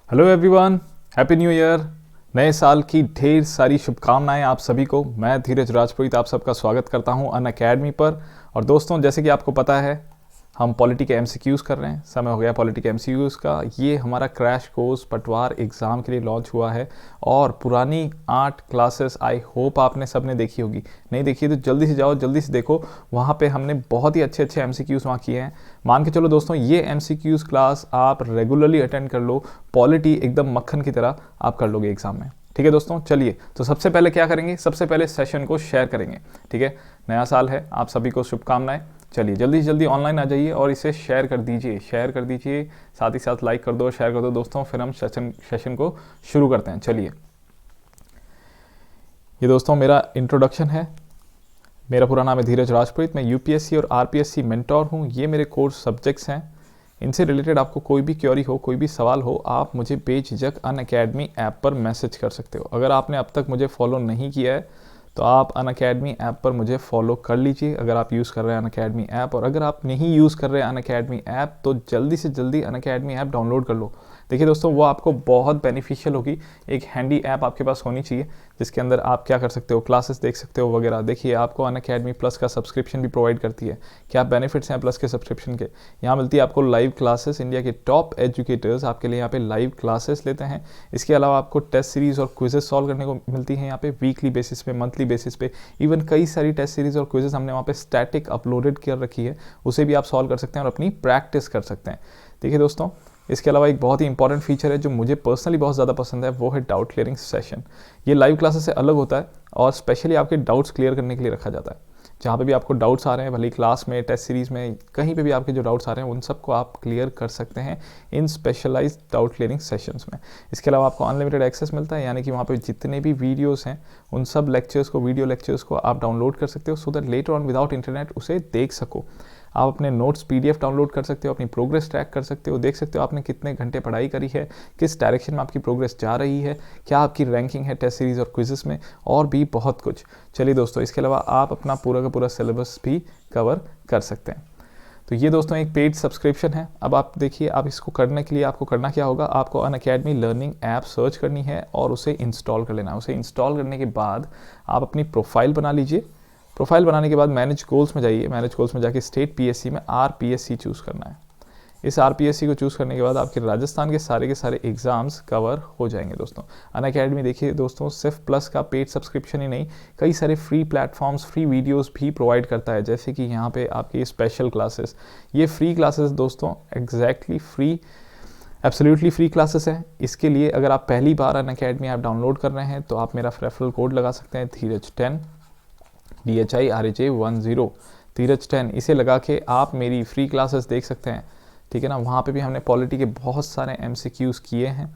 Hello everyone, happy new year. नए साल की ढेर सारी शुभकामनाएं आप सभी को। मैं धीरज राजपुरोहित आप सबका स्वागत करता हूं अनअकैडमी पर। और दोस्तों, जैसे कि आपको पता है, हम पॉलिटी के एमसीक्यूज़ कर रहे हैं। समय हो गया पॉलिटी के एमसीक्यूज़ का। ये हमारा क्रैश कोर्स पटवार एग्ज़ाम के लिए लॉन्च हुआ है और पुरानी 8 क्लासेस आई होप आपने सब ने देखी होगी। नहीं देखी तो जल्दी से जाओ, जल्दी से देखो। वहाँ पे हमने बहुत ही अच्छे अच्छे एमसीक्यूज़ वहाँ किए हैं। मान के चलो दोस्तों, ये एमसीक्यूज़ क्लास आप रेगुलरली अटेंड कर लो, पॉलिटी एकदम मक्खन की तरह आप कर लोगे एग्ज़ाम में। ठीक है दोस्तों, चलिए तो सबसे पहले क्या करेंगे, सबसे पहले सेशन को शेयर करेंगे। ठीक है, नया साल है, आप सभी को शुभकामनाएं। चलिए जल्दी से जल्दी ऑनलाइन आ जाइए और इसे शेयर कर दीजिए, साथ ही साथ लाइक कर दो, शेयर कर दो दोस्तों। फिर हम सेशन को शुरू करते हैं। चलिए, ये दोस्तों मेरा इंट्रोडक्शन है। मेरा पूरा नाम है धीरज राजपुरोहित। मैं यूपीएससी और आरपीएससी मेंटोर हूँ। ये मेरे कोर्स सब्जेक्ट्स हैं। इनसे रिलेटेड आपको कोई भी क्वेरी हो, कोई भी सवाल हो, आप मुझे बेझिझक अनअकैडमी ऐप पर मैसेज कर सकते हो। अगर आपने अब तक मुझे फॉलो नहीं किया है तो आप अनअकैडमी ऐप पर मुझे फॉलो कर लीजिए, अगर आप यूज़ कर रहे हैं अनअकैडमी ऐप। और अगर आप नहीं यूज़ कर रहे हैं अनअकैडमी ऐप तो जल्दी से जल्दी अनअकैडमी ऐप डाउनलोड कर लो। देखिए दोस्तों, वो आपको बहुत बेनिफिशियल होगी। एक हैंडी ऐप आपके पास होनी चाहिए जिसके अंदर आप क्या कर सकते हो, क्लासेस देख सकते हो वगैरह। देखिए, आपको अनअकैडमी प्लस का सब्सक्रिप्शन भी प्रोवाइड करती है। क्या बेनिफिट्स हैं प्लस के सब्सक्रिप्शन के? यहाँ मिलती है आपको लाइव क्लासेस। इंडिया के टॉप एजुकेटर्स आपके लिए यहाँ पे लाइव क्लासेस लेते हैं। इसके अलावा आपको टेस्ट सीरीज और क्विजेस सॉल्व करने को मिलती हैं यहाँ पे वीकली बेसिस पे, मंथली बेसिस पे। इवन कई सारी टेस्ट सीरीज और क्विजेस हमने वहाँ पे स्टैटिक अपलोडेड कर रखी है, उसे भी आप सॉल्व कर सकते हैं और अपनी प्रैक्टिस कर सकते हैं। देखिए दोस्तों, इसके अलावा एक बहुत ही इंपॉर्टेंट फीचर है जो मुझे पर्सनली बहुत ज़्यादा पसंद है, वो है डाउट क्लियरिंग सेशन। ये लाइव क्लासेस से अलग होता है और स्पेशली आपके डाउट्स क्लियर करने के लिए रखा जाता है। जहाँ पे भी आपको डाउट्स आ रहे हैं, भले क्लास में, टेस्ट सीरीज में, कहीं पे भी आपके जो डाउट्स आ रहे हैं उन सबको आप क्लियर कर सकते हैं इन स्पेशलाइज्ड डाउट क्लियरिंग सेशंस में। इसके अलावा आपको अनलिमिटेड एक्सेस मिलता है, यानी कि वहाँ पे जितने भी वीडियोस हैं उन सब लेक्चर्स को, वीडियो लेक्चर्स को आप डाउनलोड कर सकते हो so that later on without internet उसे देख सको। आप अपने नोट्स पीडीएफ डाउनलोड कर सकते हो, अपनी प्रोग्रेस ट्रैक कर सकते हो, देख सकते हो आपने कितने घंटे पढ़ाई करी है, किस डायरेक्शन में आपकी प्रोग्रेस जा रही है, क्या आपकी रैंकिंग है टेस्ट सीरीज और क्विजेस में, और भी बहुत कुछ। चलिए दोस्तों, इसके अलावा आप अपना पूरा का पूरा सिलेबस भी कवर कर सकते हैं। तो ये दोस्तों एक पेड सब्सक्रिप्शन है। अब आप देखिए, आप इसको करने के लिए आपको करना क्या होगा, आपको अनअकैडमी लर्निंग ऐप सर्च करनी है और उसे इंस्टॉल कर लेना है। उसे इंस्टॉल करने के बाद आप अपनी प्रोफाइल बना लीजिए। प्रोफाइल बनाने के बाद मैनेज गोल्स में जाइए। मैनेज गोल्स में जाके स्टेट पीएससी में आरपीएससी चूज़ करना है। इस आरपीएससी को चूज़ करने के बाद आपके राजस्थान के सारे एग्जाम्स कवर हो जाएंगे दोस्तों। अनअकैडमी देखिए दोस्तों, सिर्फ प्लस का पेड सब्सक्रिप्शन ही नहीं, कई सारे फ्री प्लेटफॉर्म्स, फ्री वीडियोस भी प्रोवाइड करता है। जैसे कि यहाँ पे आपकी स्पेशल क्लासेस, ये फ्री क्लासेस दोस्तों, exactly free, absolutely free classes हैं। इसके लिए अगर आप पहली बार अनअकैडमी ऐप डाउनलोड कर रहे हैं तो आप मेरा रेफरल कोड लगा सकते हैं, धीरज10, DHIRAJ10, धीरज10। इसे लगा के आप मेरी फ्री क्लासेस देख सकते हैं। ठीक है ना, वहाँ पे भी हमने पॉलिटी के बहुत सारे एमसीक्यूज़ किए हैं।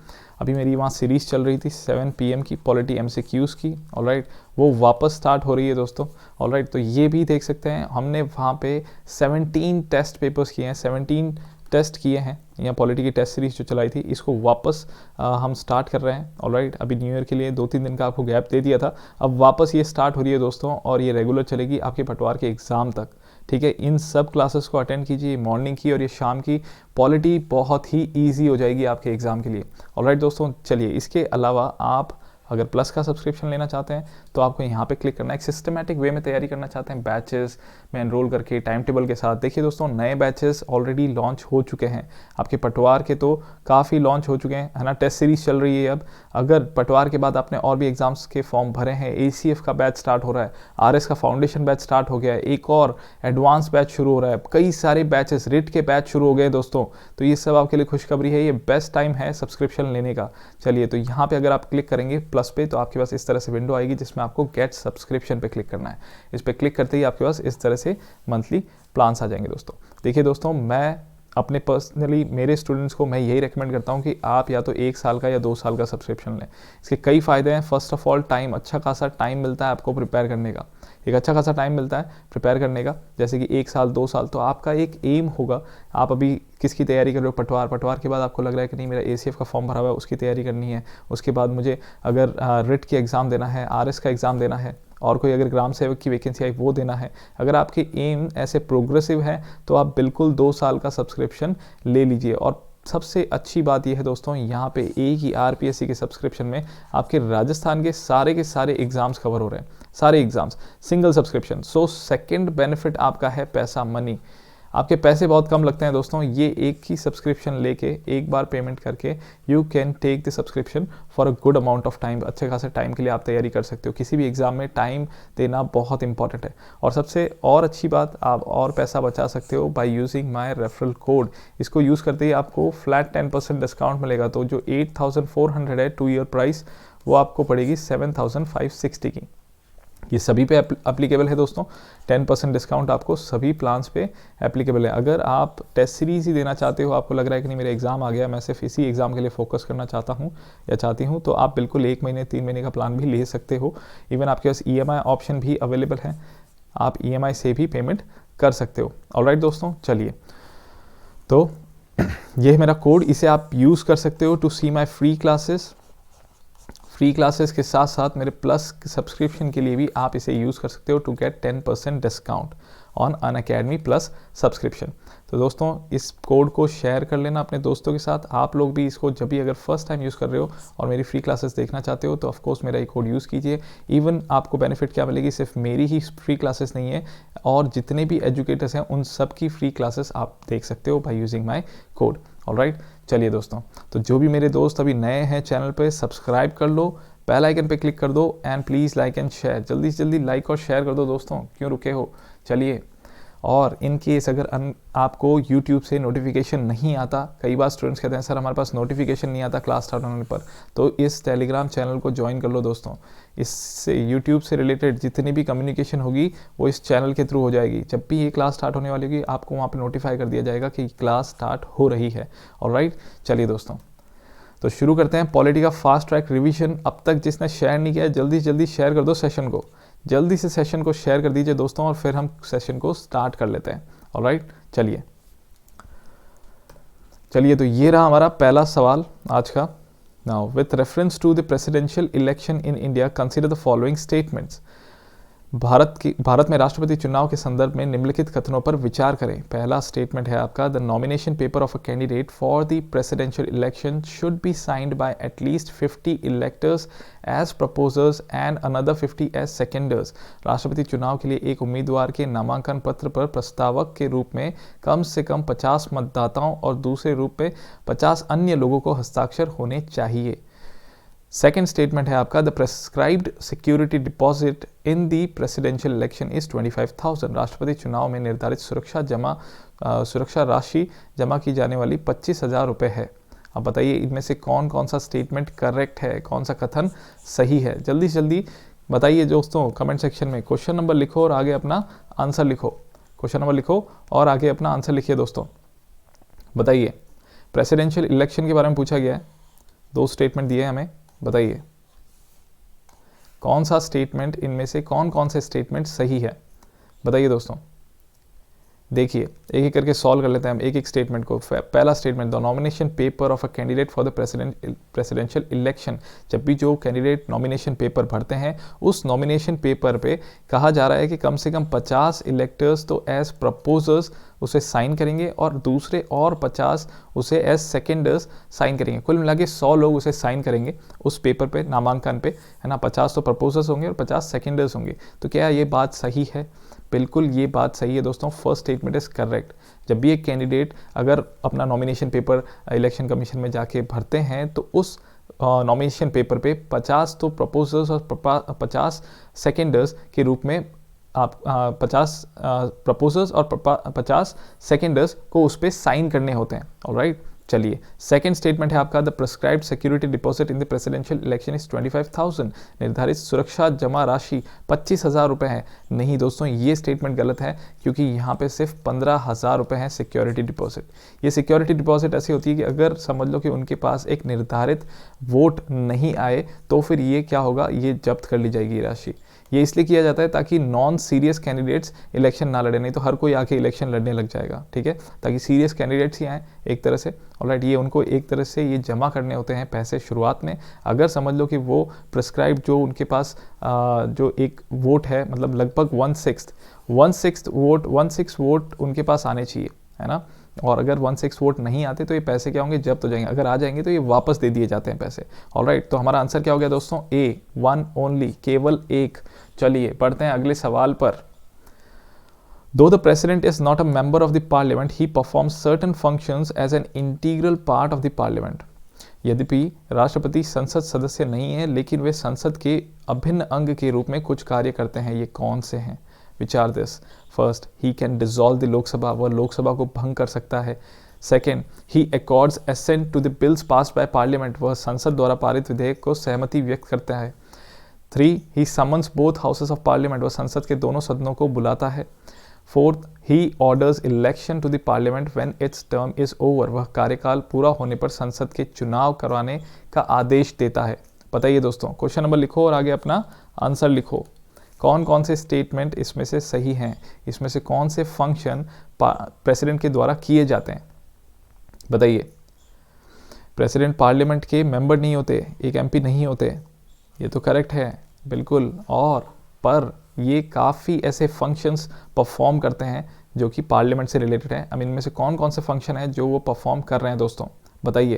अभी मेरी वहाँ सीरीज़ चल रही थी 7 PM की, पॉलिटी एमसीक्यूज़ की। ऑलराइट, वो वापस स्टार्ट हो रही है दोस्तों। ऑलराइट, तो ये भी देख सकते हैं। हमने वहाँ पे 17 टेस्ट पेपर्स किए हैं, 17 टेस्ट किए हैं। यहाँ पॉलिटी की टेस्ट सीरीज जो चलाई थी, इसको वापस हम स्टार्ट कर रहे हैं। ऑलराइट, अभी न्यू ईयर के लिए 2-3 दिन का आपको गैप दे दिया था, अब वापस ये स्टार्ट हो रही है दोस्तों, और ये रेगुलर चलेगी आपके पटवार के एग्ज़ाम तक। ठीक है, इन सब क्लासेस को अटेंड कीजिए, मॉर्निंग की और ये शाम की। पॉलिटी बहुत ही ईजी हो जाएगी आपके एग्ज़ाम के लिए। ऑलराइट दोस्तों, चलिए, इसके अलावा आप अगर प्लस का सब्सक्रिप्शन लेना चाहते हैं तो आपको यहाँ पे क्लिक करना है। एक सिस्टमैटिक वे में तैयारी करना चाहते हैं, बैचेस में एनरोल करके, टाइम टेबल के साथ। देखिए दोस्तों, नए बैचेस ऑलरेडी लॉन्च हो चुके हैं। आपके पटवार के तो काफ़ी लॉन्च हो चुके हैं, है ना। टेस्ट सीरीज चल रही है अब। अगर पटवार के बाद आपने और भी एग्जाम्स के फॉर्म भरे हैं, ACF का बैच स्टार्ट हो रहा है, RS का फाउंडेशन बैच स्टार्ट हो गया है, एक और एडवांस बैच शुरू हो रहा है, कई सारे बैचेस, रिट के बैच शुरू हो गए दोस्तों। तो ये सब आपके लिए खुशखबरी है, ये बेस्ट टाइम है सब्सक्रिप्शन लेने का। चलिए, तो यहाँ पे अगर आप क्लिक करेंगे प्लस पे तो आपके पास इस तरह से विंडो आएगी जिसमें आपको गेट सब्सक्रिप्शन पे क्लिक करना है। इस पे क्लिक करते ही आपके पास इस तरह से मंथली प्लान्स आ जाएंगे दोस्तों। देखिए दोस्तों, मैं अपने पर्सनली मेरे स्टूडेंट्स को मैं यही रेकमेंड करता हूँ कि आप या तो 1 साल का या 2 साल का सब्सक्रिप्शन लें। इसके कई फ़ायदे हैं। फर्स्ट ऑफ ऑल, टाइम, अच्छा खासा टाइम मिलता है आपको प्रिपेयर करने का। एक अच्छा खासा टाइम मिलता है प्रिपेयर करने का, जैसे कि 1 साल 2 साल। तो आपका एक एम होगा, आप अभी किसकी तैयारी कर रहे हो, पटवार के बाद आपको लग रहा है कि नहीं, मेरा ACF का फॉर्म भरा हुआ है, उसकी तैयारी करनी है। उसके बाद मुझे अगर रिट की एग्ज़ाम देना है, RS का एग्ज़ाम देना है, और कोई अगर ग्राम सेवक की वैकेंसी आई वो देना है। अगर आपकी एम ऐसे प्रोग्रेसिव है तो आप बिल्कुल 2 साल का सब्सक्रिप्शन ले लीजिए। और सबसे अच्छी बात यह है दोस्तों, यहाँ पे एक ही आरपीएससी के सब्सक्रिप्शन में आपके राजस्थान के सारे एग्जाम्स कवर हो रहे हैं, सारे exams, single subscription. So second benefit आपका है पैसा, मनी। आपके पैसे बहुत कम लगते हैं दोस्तों, ये एक ही सब्सक्रिप्शन लेके एक बार पेमेंट करके you can take the subscription for a good amount of time. अच्छे खासे टाइम के लिए आप तैयारी कर सकते हो। किसी भी एग्जाम में टाइम देना बहुत इंपॉर्टेंट है। और सबसे और अच्छी बात, आप और पैसा बचा सकते हो by using my referral code. इसको यूज़ करते ही आपको फ्लैट 10% डिस्काउंट मिलेगा। तो जो 8400 है 2 ईयर प्राइस, वो आपको पड़ेगी 7560 की। ये सभी पे एप्लीकेबल है दोस्तों। 10% डिस्काउंट आपको सभी प्लान्स पे एप्लीकेबल है। अगर आप टेस्ट सीरीज ही देना चाहते हो, आपको लग रहा है कि नहीं मेरा एग्जाम आ गया, मैं सिर्फ इसी एग्जाम के लिए फोकस करना चाहता हूँ या चाहती हूँ, तो आप बिल्कुल 1 महीने 3 महीने का प्लान भी ले सकते हो। इवन आपके पास EMI ऑप्शन भी अवेलेबल है, आप EMI से भी पेमेंट कर सकते हो। ऑलराइट दोस्तों, चलिए, तो ये है मेरा कोड, इसे आप यूज़ कर सकते हो to see my free classes. Free classes के साथ साथ मेरे प्लस सब्सक्रिप्शन के लिए भी आप इसे यूज़ कर सकते हो to get 10% discount on Unacademy plus subscription. तो दोस्तों, इस कोड को शेयर कर लेना अपने दोस्तों के साथ। आप लोग भी इसको जब भी अगर फर्स्ट टाइम यूज़ कर रहे हो और मेरी फ्री क्लासेस देखना चाहते हो, तो ऑफकोर्स मेरा ये कोड यूज़ कीजिए। इवन आपको बेनिफिट क्या मिलेगी, सिर्फ मेरी ही फ्री क्लासेस नहीं है, और जितने भी एजुकेटर्स हैं उन सब की फ्री क्लासेस आप देख सकते हो by using my code. Alright, चलिए दोस्तों, तो जो भी मेरे दोस्त अभी नए हैं चैनल पे, सब्सक्राइब कर लो, बेल आइकन पे क्लिक कर दो, and please like and share. जल्दी से जल्दी लाइक और शेयर कर दो दोस्तों, क्यों रुके हो। चलिए, और इन केस अगर आपको YouTube से नोटिफिकेशन नहीं आता, कई बार स्टूडेंट्स कहते हैं सर हमारे पास नोटिफिकेशन नहीं आता क्लास स्टार्ट होने पर, तो इस टेलीग्राम चैनल को ज्वाइन कर लो दोस्तों। इससे YouTube से रिलेटेड जितनी भी कम्युनिकेशन होगी वो इस चैनल के थ्रू हो जाएगी। जब भी ये क्लास स्टार्ट होने वाली होगी, आपको वहाँ पर नोटिफाई कर दिया जाएगा कि क्लास स्टार्ट हो रही है। ऑलराइट, चलिए दोस्तों, तो शुरू करते हैं पॉलिटी का फास्ट ट्रैक रिवीजन। अब तक जिसने शेयर नहीं किया, जल्दी जल्दी शेयर कर दो सेशन को, जल्दी से सेशन को शेयर कर दीजिए दोस्तों, और फिर हम सेशन को स्टार्ट कर लेते हैं। ऑलराइट, चलिए, तो ये रहा हमारा पहला सवाल आज का। Now, with reference to the presidential election in India, consider the following statements. Bharat में राष्ट्रपति चुनाव के संदर्भ में निम्नलिखित कथनों पर विचार करें। पहला स्टेटमेंट है आपका, the nomination paper of a candidate for the presidential election should be signed by at least 50 electors as proposers and another 50 as seconders. राष्ट्रपति चुनाव के लिए एक उम्मीदवार के नामांकन पत्र पर प्रस्तावक के रूप में कम से कम 50 मतदाताओं और दूसरे रूप में 50 अन्य लोगों को हस्ताक्षर होने चाहिए। सेकेंड स्टेटमेंट है आपका, the prescribed security deposit in the presidential election is 25,000। राष्ट्रपति चुनाव में निर्धारित सुरक्षा राशि जमा की जाने वाली 25,000 रुपये है। अब बताइए इनमें से कौन कौन सा स्टेटमेंट करेक्ट है, कौन सा कथन सही है। जल्दी से जल्दी बताइए दोस्तों, कमेंट सेक्शन में क्वेश्चन नंबर लिखो और आगे अपना आंसर लिखो। क्वेश्चन नंबर लिखो और आगे अपना आंसर लिखिए दोस्तों। बताइए, प्रेसिडेंशियल इलेक्शन के बारे में पूछा गया है, 2 स्टेटमेंट दिए हमें, बताइए कौन सा स्टेटमेंट, इनमें से कौन कौन से स्टेटमेंट सही है, बताइए दोस्तों। देखिए, एक एक करके सॉल्व कर लेते हैं हम एक एक स्टेटमेंट को। पहला statement, the nomination paper of a candidate for the presidential election. जब भी जो कैंडिडेट नॉमिनेशन पेपर भरते हैं, उस नॉमिनेशन पेपर पे कहा जा रहा है कि कम से कम 50 इलेक्टर्स तो एज प्रपोजर्स उसे साइन करेंगे और दूसरे और 50 उसे एज सेकेंडर्स साइन करेंगे। कुल मिला के 100 लोग उसे साइन करेंगे उस पेपर पे, नामांकन पे, है ना। 50 तो प्रपोजर्स होंगे और 50 सेकेंडर्स होंगे। तो क्या ये बात सही है? बिल्कुल ये बात सही है दोस्तों। First statement is correct. जब भी एक कैंडिडेट अगर अपना नॉमिनेशन पेपर इलेक्शन कमीशन में जाके भरते हैं, तो उस नॉमिनेशन पेपर पे 50 तो प्रपोजर्स और 50 सेकेंडर्स के रूप में आप 50 प्रपोजर्स और 50 सेकेंडर्स को उस पर साइन करने होते हैं। ऑलराइट, चलिए, सेकंड स्टेटमेंट है आपका, the prescribed security deposit in the presidential election is 25,000। निर्धारित सुरक्षा जमा राशि 25,000 रुपये है। नहीं दोस्तों, ये स्टेटमेंट गलत है, क्योंकि यहाँ पे सिर्फ 15,000 रुपये है सिक्योरिटी डिपॉजिट। ये सिक्योरिटी डिपॉजिट ऐसी होती है कि अगर समझ लो कि उनके पास एक निर्धारित वोट नहीं आए, तो फिर ये क्या होगा, ये जब्त कर ली जाएगी राशि। ये इसलिए किया जाता है ताकि नॉन सीरियस कैंडिडेट्स इलेक्शन ना लड़े, नहीं तो हर कोई आके इलेक्शन लड़ने लग जाएगा, ठीक है। ताकि सीरियस कैंडिडेट्स ही आए एक तरह से। ऑलराइट, ये उनको एक तरह से ये जमा करने होते हैं पैसे शुरुआत में। अगर समझ लो कि वो प्रिस्क्राइब जो उनके पास जो एक वोट है, मतलब लगभग 1/6 वोट उनके पास आने चाहिए, है ना। और अगर 1/6 वोट नहीं आते तो ये पैसे क्या होंगे, जब्त हो जाएंगे। अगर आ जाएंगे तो ये वापस दे दिए जाते हैं पैसे। ऑलराइट, तो हमारा आंसर क्या हो गया दोस्तों, ए, 1 ओनली, केवल एक। चलिए बढ़ते हैं अगले सवाल पर। Though the president is not a member of the parliament, he performs certain functions as an integral part of the parliament. यद्यपि राष्ट्रपति संसद सदस्य नहीं है, लेकिन वे संसद के अभिन्न अंग के रूप में कुछ कार्य करते हैं। ये कौन से हैं? विचार दिस। First, he can dissolve the Lok Sabha, वह लोकसभा को भंग कर सकता है। Second, he accords assent to the bills passed by parliament, वह संसद द्वारा पारित विधेयक को सहमति व्यक्त करता है। 3, he summons both houses of parliament, वह संसद के दोनों सदनों को बुलाता है। 4th, he orders election to the parliament when its term is over, वह कार्यकाल पूरा होने पर संसद के चुनाव करवाने का आदेश देता है। बताइए दोस्तों, क्वेश्चन नंबर लिखो और आगे अपना आंसर लिखो। कौन कौन से स्टेटमेंट इसमें से सही हैं, इसमें से कौन से फंक्शन प्रेसिडेंट के द्वारा किए जाते हैं? बताइए। प्रेसिडेंट पार्लियामेंट के मेंबर नहीं होते, एक एमपी नहीं होते, ये तो करेक्ट है बिल्कुल। और पर ये काफ़ी ऐसे फंक्शंस परफॉर्म करते हैं जो कि पार्लियामेंट से रिलेटेड है। अब इनमें से कौन कौन से फंक्शन है जो वो परफॉर्म कर रहे हैं दोस्तों, बताइए।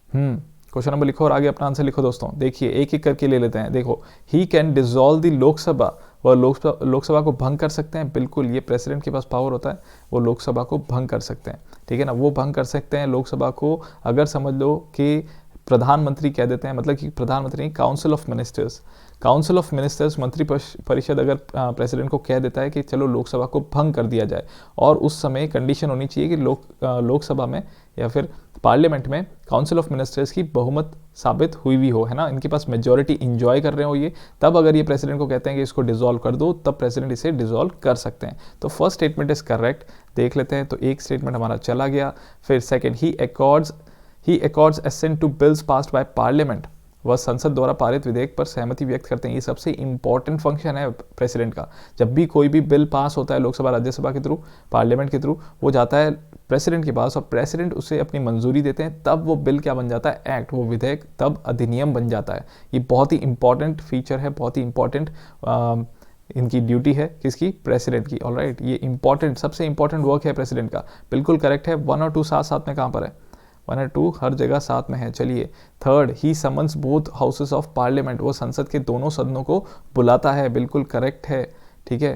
क्वेश्चन नंबर लिखो और आगे अपना आंसर लिखो दोस्तों। देखिए एक एक करके ले लेते हैं। देखो, ही कैन डिसॉल्व द लोकसभा, वह लोकसभा को भंग कर सकते हैं। बिल्कुल, ये प्रेसिडेंट के पास पावर होता है, वो लोकसभा को भंग कर सकते हैं, ठीक है ना। वो भंग कर सकते हैं लोकसभा को, अगर समझ लो कि प्रधानमंत्री कह देते हैं, मतलब कि प्रधानमंत्री नहीं, काउंसिल ऑफ मिनिस्टर्स मंत्री परिषद अगर प्रेसिडेंट को कह देता है कि चलो लोकसभा को भंग कर दिया जाए, और उस समय कंडीशन होनी चाहिए कि लोकसभा में या फिर पार्लियामेंट में काउंसिल ऑफ मिनिस्टर्स की बहुमत साबित हुई भी हो, है ना, इनके पास मेजॉरिटी इंजॉय कर रहे हो ये, तब अगर ये प्रेसिडेंट को कहते हैं कि इसको डिसॉल्व कर दो, तब प्रेसिडेंट इसे डिसॉल्व कर सकते हैं। तो फर्स्ट स्टेटमेंट इज करेक्ट। देख लेते हैं, तो एक स्टेटमेंट हमारा चला गया। फिर second, he accords assent to bills passed by parliament, वह संसद द्वारा पारित विधेयक पर सहमति व्यक्त करते हैं। ये सबसे इंपॉर्टेंट फंक्शन है प्रेसिडेंट का। जब भी कोई भी बिल पास होता है लोकसभा राज्यसभा के थ्रू, पार्लियामेंट के थ्रू, वो जाता है प्रेसिडेंट के पास और प्रेसिडेंट उसे अपनी मंजूरी देते हैं, तब वो बिल क्या बन जाता है, एक्ट, वो विधेयक तब अधिनियम बन जाता है। ये बहुत ही इंपॉर्टेंट फीचर है, बहुत ही इंपॉर्टेंट इनकी ड्यूटी है, किसकी, प्रेसिडेंट की। ऑलराइट, ये इंपॉर्टेंट, सबसे इंपॉर्टेंट वर्क है प्रेसिडेंट का। बिल्कुल करेक्ट है। 1 और 2 साथ साथ में कहाँ पर है, 1 और 2 हर जगह साथ में है। चलिए third, he summons both houses of parliament, वो संसद के दोनों सदनों को बुलाता है। बिल्कुल करेक्ट है, ठीक है।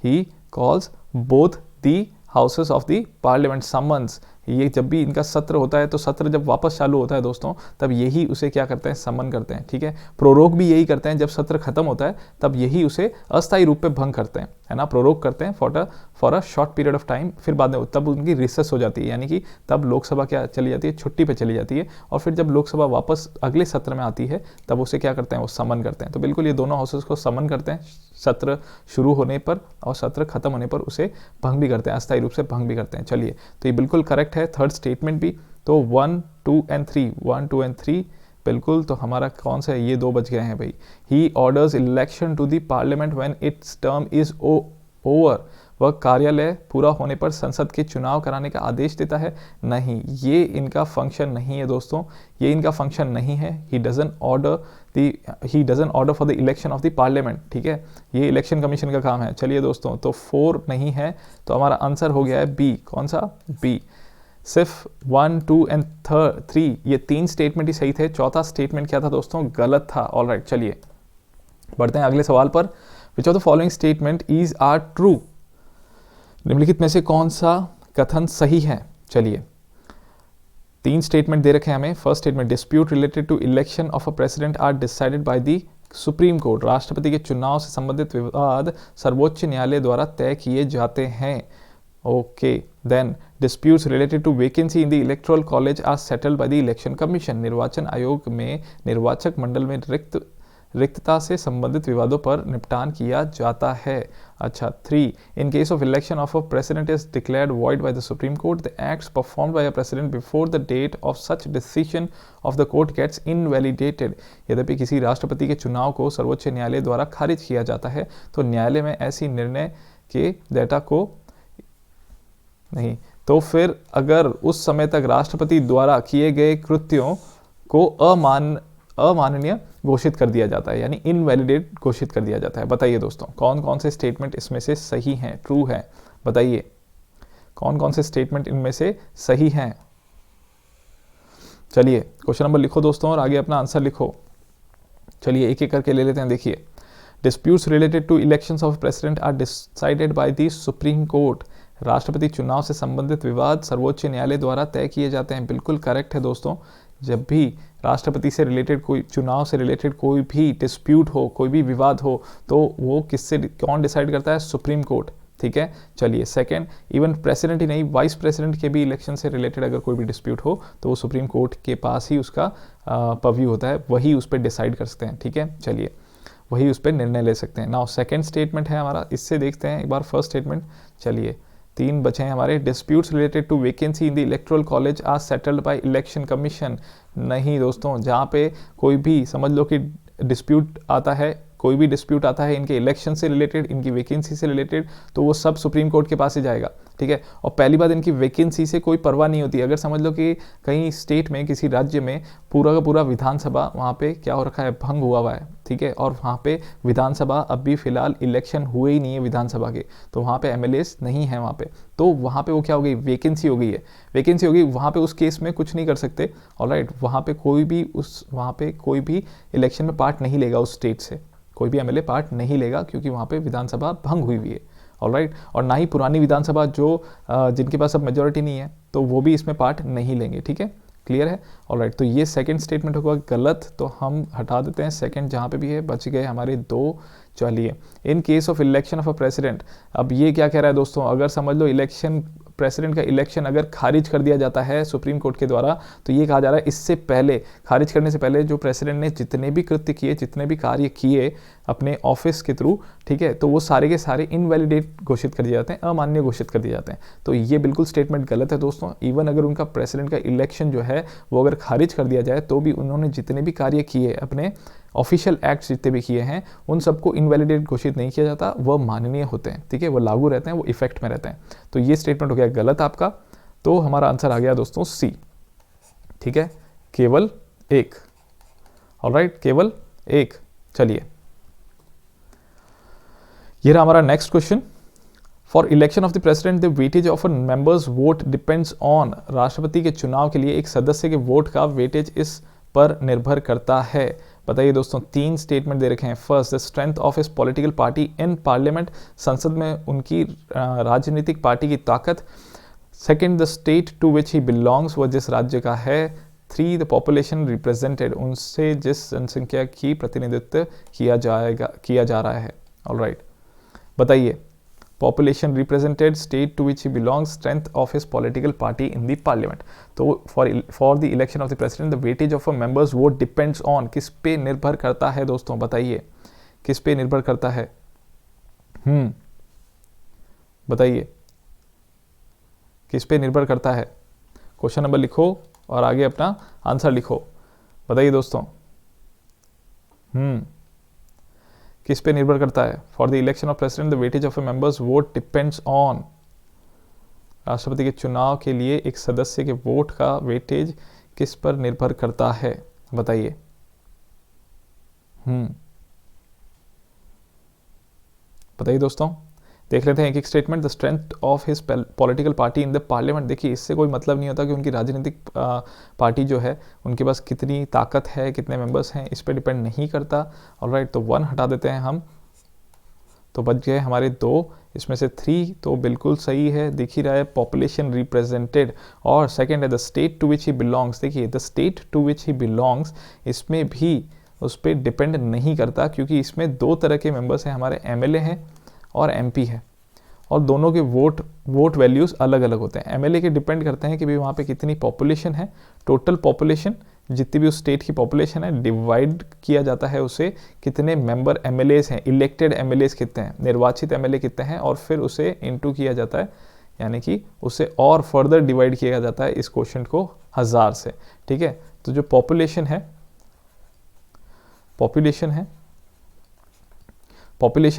He calls both the houses of the parliament, summons, ये जब भी इनका सत्र होता है, तो सत्र जब वापस चालू होता है दोस्तों, तब यही उसे क्या करते हैं, समन करते हैं, ठीक है। प्रोरोग भी यही करते हैं, जब सत्र खत्म होता है तब यही उसे अस्थायी रूप पे भंग करते हैं, है ना। प्रोरोग करते हैं for a short period of time, फिर बाद में तब उनकी रिसेस हो जाती है, यानी कि तब लोकसभा क्या चली जाती है, छुट्टी पे चली जाती है, और फिर जब लोकसभा वापस अगले सत्र में आती है तब उसे क्या करते हैं, वो समन करते हैं। तो बिल्कुल ये दोनों हाउसेस को समन करते हैं सत्र शुरू होने पर, और सत्र खत्म होने पर उसे भंग भी करते हैं, अस्थायी रूप से भंग भी करते हैं। चलिए, तो ये बिल्कुल करेक्ट है थर्ड स्टेटमेंट भी। तो 1, 2 एंड 3 बिल्कुल। तो हमारा कौन सा है, ये 2 बच गए हैं भाई। He orders election to the parliament when its term is over, वह कार्यालय पूरा होने पर संसद के चुनाव कराने का आदेश देता है। नहीं, ये इनका फंक्शन नहीं है दोस्तों, ये इनका फंक्शन नहीं है। He doesn't order for the election of the parliament, ठीक है, ये इलेक्शन कमीशन का काम है। चलिए दोस्तों, तो 4 नहीं है, तो हमारा आंसर हो गया है बी। कौन सा, बी। सिर्फ 1, 2 एंड 3 ये 3 स्टेटमेंट ही सही थे, चौथा स्टेटमेंट क्या था दोस्तों, गलत था। ऑलराइट, चलिए बढ़ते हैं अगले सवाल पर। Which of the following statement is are true, निम्नलिखित में से कौन सा कथन सही है। चलिए 3 स्टेटमेंट दे रखे हैं हमें। First statement, dispute related to election of a president are decided by the supreme court, राष्ट्रपति के चुनाव से संबंधित विवाद सर्वोच्च न्यायालय द्वारा तय किए जाते हैं। Okay, then disputes related to vacancy in the electoral college are settled by the election commission, निर्वाचन आयोग में निर्वाचक मंडल में रिक्तता से संबंधित विवादों पर निपटान किया जाता है। अच्छा, 3, in case of election of a president is declared void by the supreme court, the acts performed by a president before the date of such decision of the court gets invalidated, यद्यपि किसी राष्ट्रपति के चुनाव को सर्वोच्च न्यायालय द्वारा खारिज किया जाता है तो न्यायालय में ऐसी निर्णय के डेटा को नहीं, तो फिर अगर उस समय तक राष्ट्रपति द्वारा किए गए कृत्यों को अमाननीय घोषित कर दिया जाता है, यानी इनवैलिडेट घोषित कर दिया जाता है। बताइए दोस्तों, कौन कौन से स्टेटमेंट इसमें से सही हैं, ट्रू हैं, बताइए। कौन कौन से स्टेटमेंट इनमें से सही हैं। चलिए क्वेश्चन नंबर लिखो दोस्तों और आगे अपना आंसर लिखो। चलिए एक एक करके ले लेते हैं। देखिए, disputes related to elections of president are decided by the supreme court. राष्ट्रपति चुनाव से संबंधित विवाद सर्वोच्च न्यायालय द्वारा तय किए जाते हैं। बिल्कुल करेक्ट है दोस्तों। जब भी राष्ट्रपति से रिलेटेड कोई चुनाव से रिलेटेड कोई भी डिस्प्यूट हो, कोई भी विवाद हो, तो वो किससे कौन डिसाइड करता है? Supreme court. ठीक है। चलिए सेकंड, इवन प्रेसिडेंट ही नहीं, वाइस प्रेसिडेंट के भी इलेक्शन से रिलेटेड अगर कोई भी डिस्प्यूट हो तो वो सुप्रीम कोर्ट के पास ही उसका पर्व्यू होता है, वही उस पर डिसाइड कर सकते हैं। ठीक है, चलिए वही उस पर निर्णय ले सकते हैं। नाउ सेकंड स्टेटमेंट है हमारा, इससे देखते हैं एक बार फर्स्ट स्टेटमेंट। चलिए 3 बचे हैं हमारे। Disputes related to vacancy in the electoral college are settled by election commission. नहीं दोस्तों, जहाँ पे कोई भी समझ लो कि डिस्प्यूट आता है, कोई भी डिस्प्यूट आता है इनके इलेक्शन से रिलेटेड, इनकी वैकेंसी से रिलेटेड, तो वो सब सुप्रीम कोर्ट के पास ही जाएगा। ठीक है। और पहली बात, इनकी वैकेंसी से कोई परवाह नहीं होती। अगर समझ लो कि कहीं स्टेट में, किसी राज्य में पूरा का पूरा विधानसभा वहाँ पे क्या हो रखा है? भंग हुआ है। ठीक है। और वहाँ पे विधानसभा अभी फिलहाल इलेक्शन हुए ही नहीं है विधानसभा के, तो वहाँ पे एमएलएस नहीं है वहाँ पे, तो वहाँ पे वो क्या हो गई? वैकेंसी हो गई है। वैकेंसी हो गई, वहाँ पे उस केस में कुछ नहीं कर सकते। ऑलराइट, वहाँ पे कोई भी इलेक्शन में पार्ट नहीं लेगा, उस स्टेट से कोई भी एमएलए पार्ट नहीं लेगा, क्योंकि वहाँ पे विधानसभा भंग हुई हुई है। ऑलराइट, और ना ही पुरानी विधानसभा जो जिनके पास अब मेजोरिटी नहीं है, तो वो भी इसमें पार्ट नहीं लेंगे। ठीक है, क्लियर है। ऑलराइट, तो ये सेकंड स्टेटमेंट होगा गलत, तो हम हटा देते हैं सेकंड जहाँ पे भी है। बच गए हमारे 2। चलिए, इन case of election of a president, अब ये क्या कह रहा है दोस्तों? अगर समझ लो इलेक्शन, प्रेसिडेंट का इलेक्शन अगर खारिज कर दिया जाता है सुप्रीम कोर्ट के द्वारा, तो ये कहा जा रहा है इससे पहले, खारिज करने से पहले जो प्रेसिडेंट ने जितने भी कृत्य किए, जितने भी कार्य किए अपने ऑफिस के थ्रू, ठीक है, तो वो सारे के सारे इनवैलिडेट घोषित कर दिए जाते हैं, अमान्य घोषित कर दिए जाते हैं। तो ये बिल्कुल स्टेटमेंट गलत है दोस्तों। इवन अगर उनका प्रेसिडेंट का इलेक्शन जो है वो अगर खारिज कर दिया जाए, तो भी उन्होंने जितने भी कार्य किए, अपने ऑफिशियल एक्ट्स जितने भी किए हैं, उन सबको इनवैलिडेट घोषित नहीं किया जाता, वह माननीय होते हैं। ठीक है, वो लागू रहते हैं, वो इफेक्ट में रहते हैं। तो ये स्टेटमेंट हो गया गलत आपका। तो हमारा आंसर आ गया दोस्तों सी। ठीक है, केवल 1। ऑलराइट, केवल 1। चलिए, ये रहा हमारा next question. For election of the president the weightage of a member's vote depends on. राष्ट्रपति के चुनाव के लिए एक सदस्य के वोट का वेटेज इस पर निर्भर करता है। बताइए दोस्तों, 3 स्टेटमेंट दे रखे हैं। First, the strength of his political party in parliament, संसद में उनकी राजनीतिक पार्टी की ताकत। Second, the state to which he belongs, वह जिस राज्य का है। 3, द पॉपुलेशन रिप्रेजेंटेड, उनसे जिस जनसंख्या की प्रतिनिधित्व किया जा रहा है। ऑलराइट, बताइए, population represented, state to which he belongs, strength of his political party in the parliament. तो for the election of the president the weightage of a member's vote depends on, किस पे निर्भर करता है दोस्तों? बताइए, किस पे निर्भर करता है? बताइए, किस पे निर्भर करता है? क्वेश्चन नंबर लिखो और आगे अपना आंसर लिखो। बताइए दोस्तों, किस पे निर्भर करता है? For the election of president the weightage of A members vote depends on. राष्ट्रपति के चुनाव के लिए एक सदस्य के वोट का वेटेज किस पर निर्भर करता है? बताइए। बताइए दोस्तों, देख लेते हैं एक एक statement. The strength of his political party in the parliament. देखिए, इससे कोई मतलब नहीं होता कि उनकी राजनीतिक पार्टी जो है उनके पास कितनी ताकत है, कितने मेंबर्स हैं, इस पर डिपेंड नहीं करता। ऑलराइट, तो 1 हटा देते हैं हम, तो बच गए हमारे 2। इसमें से 3 तो बिल्कुल सही है, दिख ही रहा है, पॉपुलेशन रिप्रेजेंटेड। और सेकेंड है the state to which he belongs. देखिए, the state to which he belongs, इसमें भी उस पर डिपेंड नहीं करता, क्योंकि इसमें 2 तरह के मेंबर्स हैं, हमारे एमएलए हैं और एमपी है, और दोनों के वोट वैल्यूज़ अलग अलग होते हैं। एमएलए के डिपेंड करते हैं कि भाई वहाँ पे कितनी पॉपुलेशन है, टोटल पॉपुलेशन जितनी भी उस स्टेट की पॉपुलेशन है, डिवाइड किया जाता है उसे कितने मेंबर एमएलएस हैं, इलेक्टेड एमएलएस कितने हैं, निर्वाचित एमएलए कितने हैं, और फिर उसे इनटू किया जाता है, यानी कि उसे और फर्दर डिवाइड किया जाता है इस क्वोशंट को 1000 से। ठीक है, तो जो पॉपुलेशन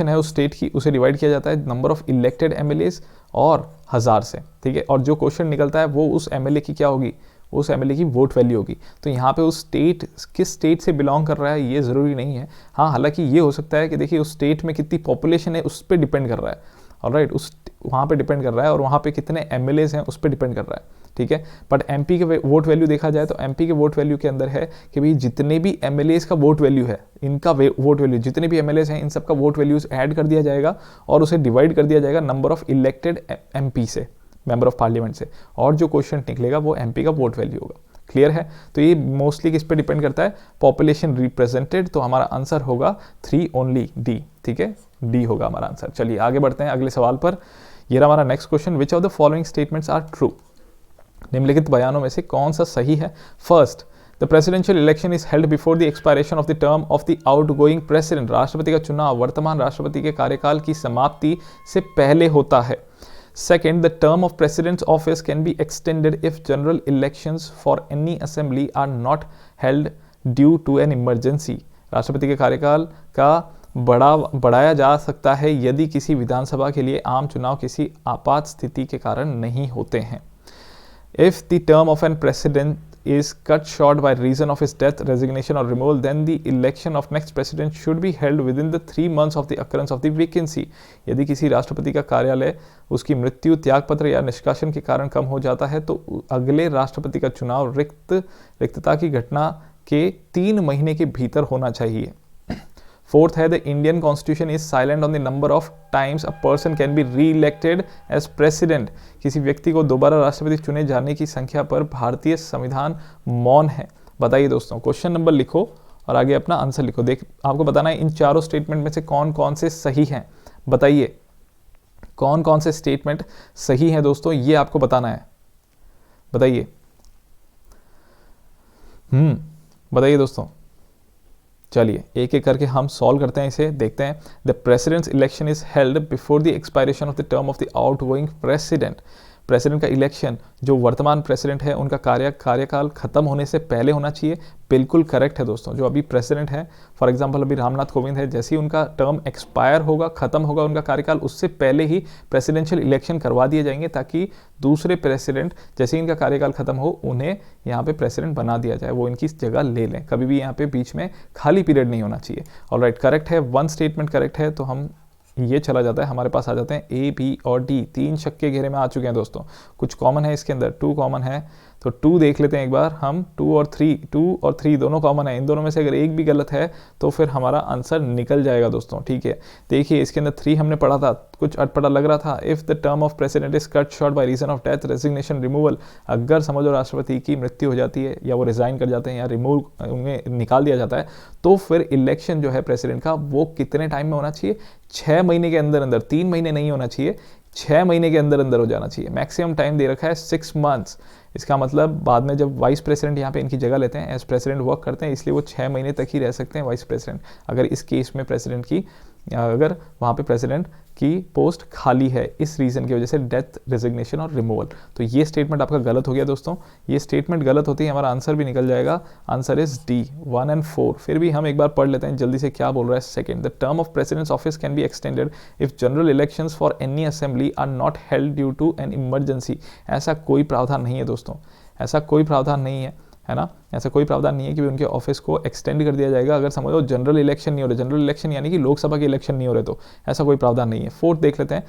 है उस स्टेट की, उसे डिवाइड किया जाता है नंबर ऑफ इलेक्टेड एमएलएस और 1000 से। ठीक है, और जो क्वेश्चन निकलता है वो उस एमएलए की क्या होगी? उस एमएलए की वोट वैल्यू होगी। तो यहाँ पे उस स्टेट किस स्टेट से बिलोंग कर रहा है ये ज़रूरी नहीं है। हाँ, हालांकि ये हो सकता है कि देखिए उस स्टेट में कितनी पॉपुलेशन है उस पर डिपेंड कर रहा है। ऑलराइट, उस वहाँ पे डिपेंड कर रहा है और वहाँ पे कितने एमएलएज हैं उस पर डिपेंड कर रहा है, ठीक है। बट एमपी के वोट वैल्यू देखा जाए तो एमपी के वोट वैल्यू के अंदर है कि भाई जितने भी एमएलएज का वोट वैल्यू है, इनका वोट वैल्यू, जितने भी एमएलएज हैं इन सब का वोट वैल्यूज ऐड कर दिया जाएगा और उसे डिवाइड कर दिया जाएगा नंबर ऑफ इलेक्टेड एमपी से, मेंबर ऑफ पार्लियामेंट से, और जो क्वेश्चन निकलेगा वो एमपी का वोट वैल्यू होगा। क्लियर है? तो ये मोस्टली किस पे डिपेंड करता है? Population represented. तो हमारा आंसर होगा 3 ओनली, डी, ठीक है, डी होगा हमारा आंसर। चलिए आगे बढ़ते हैं अगले सवाल पर। ये रहा हमारा next question, which of the following statements are true? निम्नलिखित बयानों में से कौन सा सही है? First, the presidential election is held before the expiration of the term of the outgoing president. राष्ट्रपति का चुनाव वर्तमान राष्ट्रपति के कार्यकाल की समाप्ति से पहले होता है। Second, the term of president's office can be extended if general elections for any assembly are not held due to an emergency. राष्ट्रपति के कार्यकाल का बढ़ाया जा सकता है यदि किसी विधानसभा के लिए आम चुनाव किसी आपात स्थिति के कारण नहीं होते हैं। If the term of an president is cut short by reason of his death, resignation or removal, then the election of next president should be held within the 3 months of the occurrence of the vacancy. यदि किसी राष्ट्रपति का कार्यालय उसकी मृत्यु, त्यागपत्र या निष्कासन के कारण कम हो जाता है तो अगले राष्ट्रपति का चुनाव रिक्तता की घटना के 3 महीने के भीतर होना चाहिए। फोर्थ है, the Indian constitution is silent on the number of times a person can be reelected as president. किसी व्यक्ति को दोबारा राष्ट्रपति चुने जाने की संख्या पर भारतीय संविधान मौन है। बताइए दोस्तों, क्वेश्चन नंबर लिखो और आगे अपना आंसर लिखो। देख, आपको बताना है इन चारों स्टेटमेंट में से कौन कौन से सही हैं। बताइए कौन कौन से स्टेटमेंट सही हैं दोस्तों, ये आपको बताना है। बताइए, बताइए दोस्तों। चलिए एक एक करके हम सॉल्व करते हैं, इसे देखते हैं। The president's election is held before the expiration of the term of the outgoing president. President का इलेक्शन, जो वर्तमान प्रेसिडेंट है उनका कार्यकाल खत्म होने से पहले होना चाहिए। बिल्कुल करेक्ट है दोस्तों। जो अभी प्रेसिडेंट है, फॉर एग्जांपल अभी रामनाथ कोविंद है, जैसे ही उनका टर्म एक्सपायर होगा, खत्म होगा उनका कार्यकाल, उससे पहले ही प्रेसिडेंशियल इलेक्शन करवा दिए जाएंगे ताकि दूसरे प्रेसिडेंट जैसे ही इनका कार्यकाल खत्म हो उन्हें यहाँ पे प्रेसिडेंट बना दिया जाए, वो इनकी जगह ले लें। कभी भी यहाँ पे बीच में खाली पीरियड नहीं होना चाहिए। ऑलराइट, करेक्ट है, 1 स्टेटमेंट करेक्ट है। तो हम ये चला जाता है, हमारे पास आ जाते हैं ए, बी और डी। 3 छक्के घेरे में आ चुके हैं दोस्तों। कुछ कॉमन है इसके अंदर, 2 कॉमन है, तो 2 देख लेते हैं एक बार हम। 2 और 3 दोनों कॉमन है। इन दोनों में से अगर एक भी गलत है तो फिर हमारा आंसर निकल जाएगा दोस्तों, ठीक है। देखिए इसके अंदर 3 हमने पढ़ा था, कुछ अटपटा लग रहा था। If the term of president is cut short by reason of death, resignation, removal. अगर समझो राष्ट्रपति की मृत्यु हो जाती है या वो रिजाइन कर जाते हैं या रिमूव उन्हें निकाल दिया जाता है, तो फिर इलेक्शन जो है प्रेसिडेंट का वो कितने टाइम में होना चाहिए? 6 महीने के अंदर अंदर। 3 महीने नहीं होना चाहिए, 6 महीने के अंदर अंदर हो जाना चाहिए। मैक्सिमम टाइम दे रखा है 6 मंथ्स। इसका मतलब बाद में जब वाइस प्रेसिडेंट यहाँ पे इनकी जगह लेते हैं, एज प्रेसिडेंट वर्क करते हैं, इसलिए वो 6 महीने तक ही रह सकते हैं वाइस प्रेसिडेंट। अगर इस केस में प्रेसिडेंट की, अगर वहाँ पे प्रेसिडेंट की पोस्ट खाली है इस रीज़न की वजह से, डेथ, रेजिग्नेशन और रिमूवल। तो ये स्टेटमेंट आपका गलत हो गया दोस्तों। ये स्टेटमेंट गलत होती है, हमारा आंसर भी निकल जाएगा। आंसर इज डी, 1 और 4। फिर भी हम एक बार पढ़ लेते हैं जल्दी से क्या बोल रहा है। Second, the term of president's office can be extended if general elections for any assembly are not held due to an emergency. ऐसा कोई प्रावधान नहीं है दोस्तों, ऐसा कोई प्रावधान नहीं है ना। ऐसा कोई प्रावधान नहीं है कि उनके ऑफिस को एक्सटेंड कर दिया जाएगा अगर समझो जनरल इलेक्शन नहीं हो रहे। जनरल इलेक्शन यानी कि लोकसभा के इलेक्शन नहीं हो रहे, तो ऐसा कोई प्रावधान नहीं है। 4th देख लेते हैं,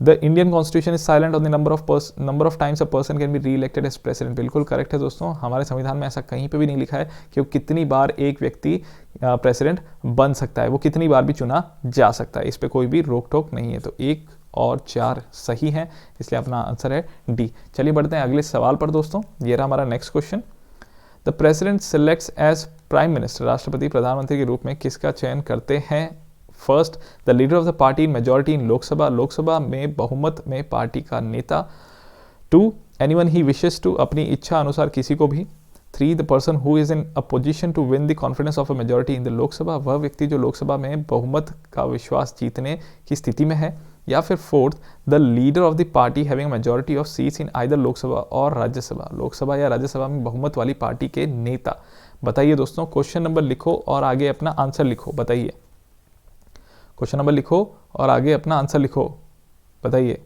the Indian constitution is silent on the number of times a person can be reelected as president. बिल्कुल करेक्ट है दोस्तों। हमारे संविधान में ऐसा कहीं पे भी नहीं लिखा है कि वो कितनी बार एक व्यक्ति प्रेसिडेंट बन सकता है, वो कितनी बार भी चुना जा सकता है। इस पर कोई भी रोक टोक नहीं है। तो 1 और 4 सही हैं, इसलिए अपना आंसर है डी। चलिए बढ़ते हैं अगले सवाल पर दोस्तों। ये रहा हमारा next question. The president selects as prime minister. राष्ट्रपति प्रधानमंत्री के रूप में किसका चयन करते हैं? First, the leader of the party in majority in Lok Sabha. Lok Sabha में बहुमत में पार्टी का नेता। 2, एनीवन ही विशेस टू। अपनी इच्छा अनुसार किसी को भी। 3, the person who is in a position to win the confidence of a majority in the Lok Sabha. वह व्यक्ति जो लोकसभा में बहुमत का विश्वास जीतने की स्थिति में है। या फिर 4th, the leader of the party having majority of seats in either Lok Sabha और राज्यसभा। लोकसभा या राज्यसभा में बहुमत वाली पार्टी के नेता। बताइए दोस्तों, क्वेश्चन नंबर लिखो और आगे अपना आंसर लिखो। बताइए, क्वेश्चन नंबर लिखो और आगे अपना आंसर लिखो। बताइए,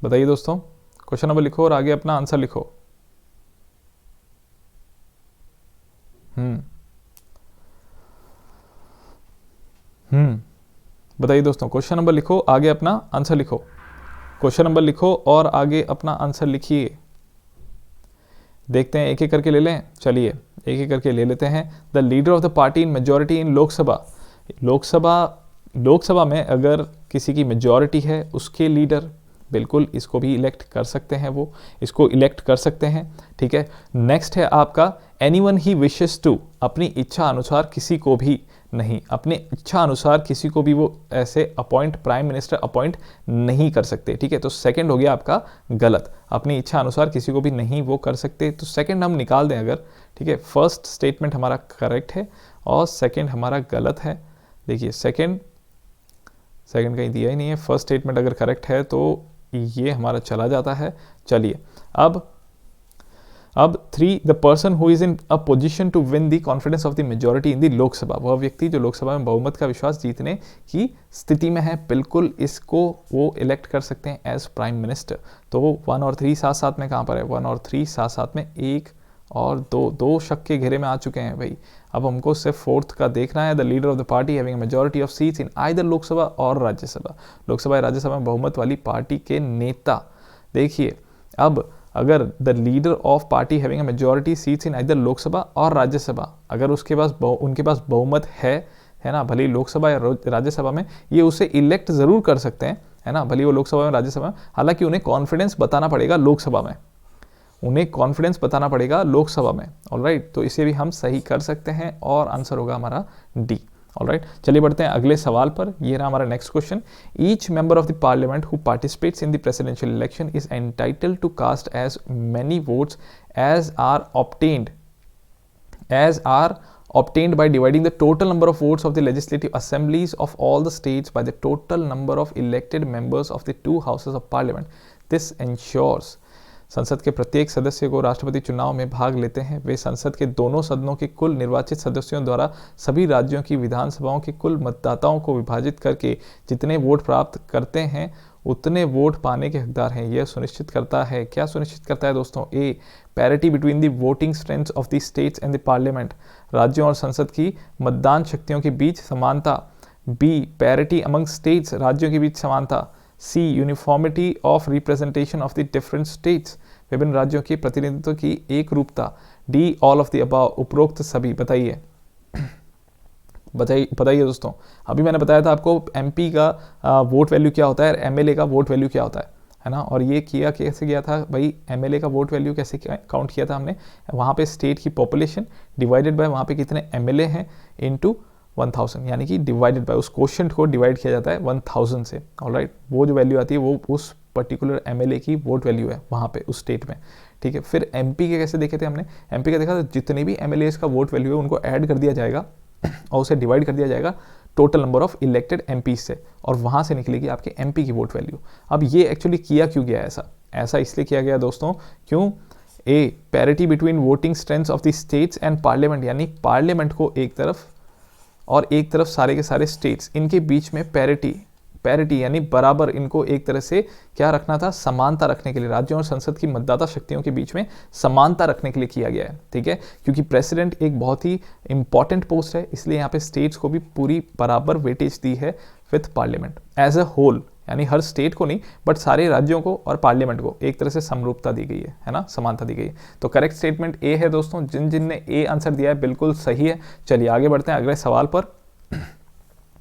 बताइए दोस्तों, क्वेश्चन नंबर लिखो और आगे अपना आंसर लिखो। बताइए दोस्तों, क्वेश्चन नंबर लिखो, आगे अपना आंसर लिखो। क्वेश्चन नंबर लिखो और आगे अपना आंसर लिखिए। देखते हैं, एक एक करके ले लें। चलिए एक एक करके ले लेते हैं। The leader of the party in majority in Lok Sabha. Lok Sabha में अगर किसी की मेजोरिटी है, उसके लीडर, बिल्कुल इसको भी इलेक्ट कर सकते हैं, वो इसको इलेक्ट कर सकते हैं। ठीक है, नेक्स्ट है आपका एनीवन ही विशेस टू। अपनी इच्छा अनुसार किसी को भी नहीं, अपनी इच्छा अनुसार किसी को भी वो ऐसे प्राइम मिनिस्टर अपॉइंट नहीं कर सकते। ठीक है, तो सेकंड हो गया आपका गलत, अपनी इच्छा अनुसार किसी को भी नहीं वो कर सकते, तो सेकंड हम निकाल दें अगर। ठीक है, फर्स्ट स्टेटमेंट हमारा करेक्ट है और सेकंड हमारा गलत है। देखिए सेकंड कहीं दिया ही नहीं है। फर्स्ट स्टेटमेंट अगर करेक्ट है तो ये हमारा चला जाता है। चलिए अब 3, the person who is in a position to win the confidence of the majority in the Lok Sabha. वह व्यक्ति जो लोकसभा में बहुमत का विश्वास जीतने की स्थिति में है, बिल्कुल इसको वो इलेक्ट कर सकते हैं एज प्राइम मिनिस्टर। तो वो 1 और 3 साथ साथ में कहाँ पर है, 1 और 3 साथ साथ में, 1 और 2 शक के घेरे में आ चुके हैं भाई। अब हमको सिर्फ फोर्थ का देखना है। The leader of the party having majority of seats in either Lok Sabha और राज्यसभा। लोकसभा या राज्यसभा में बहुमत वाली पार्टी के नेता। देखिए अब अगर the leader of party having a majority seats in either Lok Sabha और राज्यसभा, अगर उनके पास बहुमत है ना, भले लोकसभा या राज्यसभा में, ये उसे इलेक्ट जरूर कर सकते हैं, है ना, भले वो लोकसभा में राज्यसभा में। हालांकि उन्हें कॉन्फिडेंस बताना पड़ेगा लोकसभा में, ऑलराइट। तो इसे भी हम सही कर सकते हैं और आंसर होगा हमारा डी। ऑलराइट, चलिए बढ़ते हैं अगले सवाल पर। ये रहा हमारा next question. Each member of the parliament who participates in the presidential election is entitled to cast as many votes as are obtained by dividing the total number of votes of the legislative assemblies of all the states by the total number of elected members of the 2 houses of parliament. This ensures संसद के प्रत्येक सदस्य को राष्ट्रपति चुनाव में भाग लेते हैं वे संसद के दोनों सदनों के कुल निर्वाचित सदस्यों द्वारा सभी राज्यों की विधानसभाओं के कुल मतदाताओं को विभाजित करके जितने वोट प्राप्त करते हैं उतने वोट पाने के हकदार हैं। यह सुनिश्चित करता है, क्या सुनिश्चित करता है दोस्तों? A, parity between the voting strengths of the states and the parliament, राज्यों और संसद की मतदान शक्तियों के बीच समानता। बी, पैरिटी अमंग स्टेट्स, राज्यों के बीच समानता। C, uniformity of representation of the different states, विभिन्न राज्यों के प्रतिनिधित्व की एक रूपता। D, all of the above, उपरोक्त सभी। बताइए दोस्तों, अभी मैंने बताया था आपको एमपी का वोट वैल्यू क्या होता है, एमएलए का वोट वैल्यू क्या होता है ना। और ये किया कैसे गया था भाई, एमएलए का वोट वैल्यू कैसे काउंट किया था हमने, वहाँ पे स्टेट की पॉपुलेशन डिवाइडेड बाय वहाँ पे कितने एमएलए हैं इनटू 1000, यानी कि डिवाइडेड बाय उस क्वोशिएंट को डिवाइड किया जाता है 1000 से। ऑलराइट, वो जो वैल्यू आती है वो उस पर्टिकुलर एमएलए की वोट वैल्यू है वहाँ पे उस स्टेट में। ठीक है, फिर एमपी के कैसे देखे थे हमने, एमपी का देखा तो जितने भी एमएलएस का वोट वैल्यू है उनको ऐड कर दिया जाएगा और उसे डिवाइड कर दिया जाएगा total number of elected MP से, और वहाँ से निकलेगी आपके एमपी की वोट वैल्यू। अब ये एक्चुअली किया क्यों गया ऐसा इसलिए किया गया दोस्तों, क्यों? A, parity between voting strengths of the states and parliament, यानी पार्लियामेंट को एक तरफ और एक तरफ सारे के सारे स्टेट्स, इनके बीच में पैरिटी यानी बराबर, इनको एक तरह से क्या रखना था, समानता रखने के लिए, राज्यों और संसद की मतदाता शक्तियों के बीच में समानता रखने के लिए किया गया है। ठीक है, क्योंकि प्रेसिडेंट एक बहुत ही इंपॉर्टेंट पोस्ट है, इसलिए यहाँ पे स्टेट्स को भी पूरी बराबर वेटेज दी है with parliament as a whole, यानी हर स्टेट को नहीं बट सारे राज्यों को और पार्लियामेंट को एक तरह से समरूपता दी गई है ना, समानता दी गई है। तो करेक्ट स्टेटमेंट ए है दोस्तों, जिन ने ए आंसर दिया है बिल्कुल सही है। चलिए आगे बढ़ते हैं अगले सवाल पर।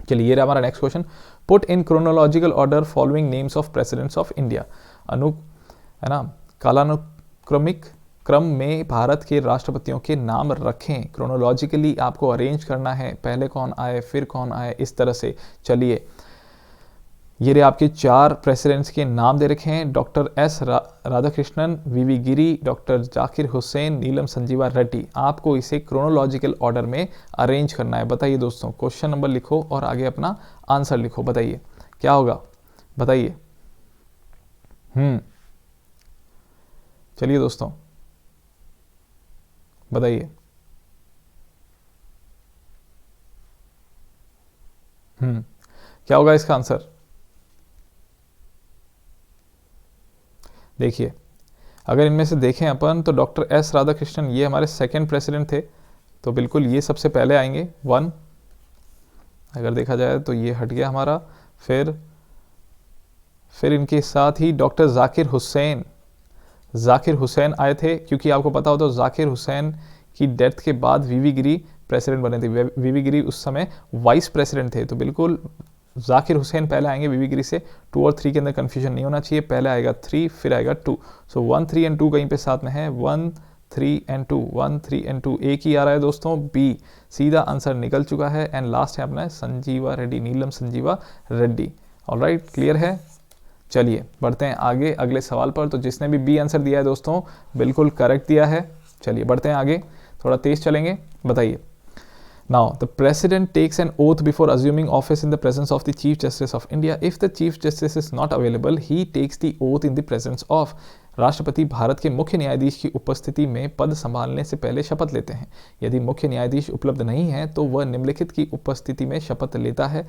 चलिए ये रहा हमारा next question. Put in chronological order following names of presidents of India, है ना, कालानुक्रमिक क्रम में भारत के राष्ट्रपतियों के नाम रखें। क्रोनोलॉजिकली आपको अरेंज करना है, पहले कौन आए फिर कौन आए, इस तरह से। चलिए ये रहे आपके 4 प्रेसिडेंट्स के नाम दे रखे हैं, डॉक्टर एस राधाकृष्णन, वीवी गिरी, डॉक्टर जाकिर हुसैन, नीलम संजीवा रेड्डी। आपको इसे क्रोनोलॉजिकल ऑर्डर में अरेंज करना है। बताइए दोस्तों, क्वेश्चन नंबर लिखो और आगे अपना आंसर लिखो। बताइए क्या होगा, बताइए। चलिए दोस्तों बताइए। क्या होगा इसका आंसर? देखिए अगर इनमें से देखें अपन तो डॉक्टर एस राधाकृष्णन ये हमारे सेकंड प्रेसिडेंट थे, तो बिल्कुल ये सबसे पहले आएंगे 1। अगर देखा जाए तो ये हट गया हमारा। फिर इनके साथ ही डॉक्टर जाकिर हुसैन आए थे, क्योंकि आपको पता हो तो जाकिर हुसैन की डेथ के बाद वीवी गिरी प्रेसिडेंट बने थे। वीवी गिरी उस समय वाइस प्रेसिडेंट थे, तो बिल्कुल जाकिर हुसैन पहले आएंगे वीवी गिरी से। 2 और 3 के अंदर कंफ्यूजन नहीं होना चाहिए, पहले आएगा 3 फिर आएगा 2। सो 1 3 एंड 2 कहीं पे साथ में है, 1 3 एंड 2, 1 3 एंड 2 एक ही आ रहा है दोस्तों, बी सीधा आंसर निकल चुका है। एंड लास्ट है अपना संजीवा रेड्डी, नीलम संजीवा रेड्डी। ऑलराइट, क्लियर है। चलिए बढ़ते हैं आगे अगले सवाल पर। तो जिसने भी बी आंसर दिया है दोस्तों बिल्कुल करेक्ट दिया है। चलिए बढ़ते हैं आगे, थोड़ा तेज चलेंगे। बताइए, now the president takes an oath before assuming office in the presence of the chief justice of India. If the chief justice is not available he takes the oath in the presence of. राष्ट्रपति भारत के मुख्य न्यायाधीश की उपस्थिति में पद संभालने से पहले शपथ लेते हैं। यदि मुख्य न्यायाधीश उपलब्ध नहीं है तो वह निम्नलिखित की उपस्थिति में शपथ लेता है।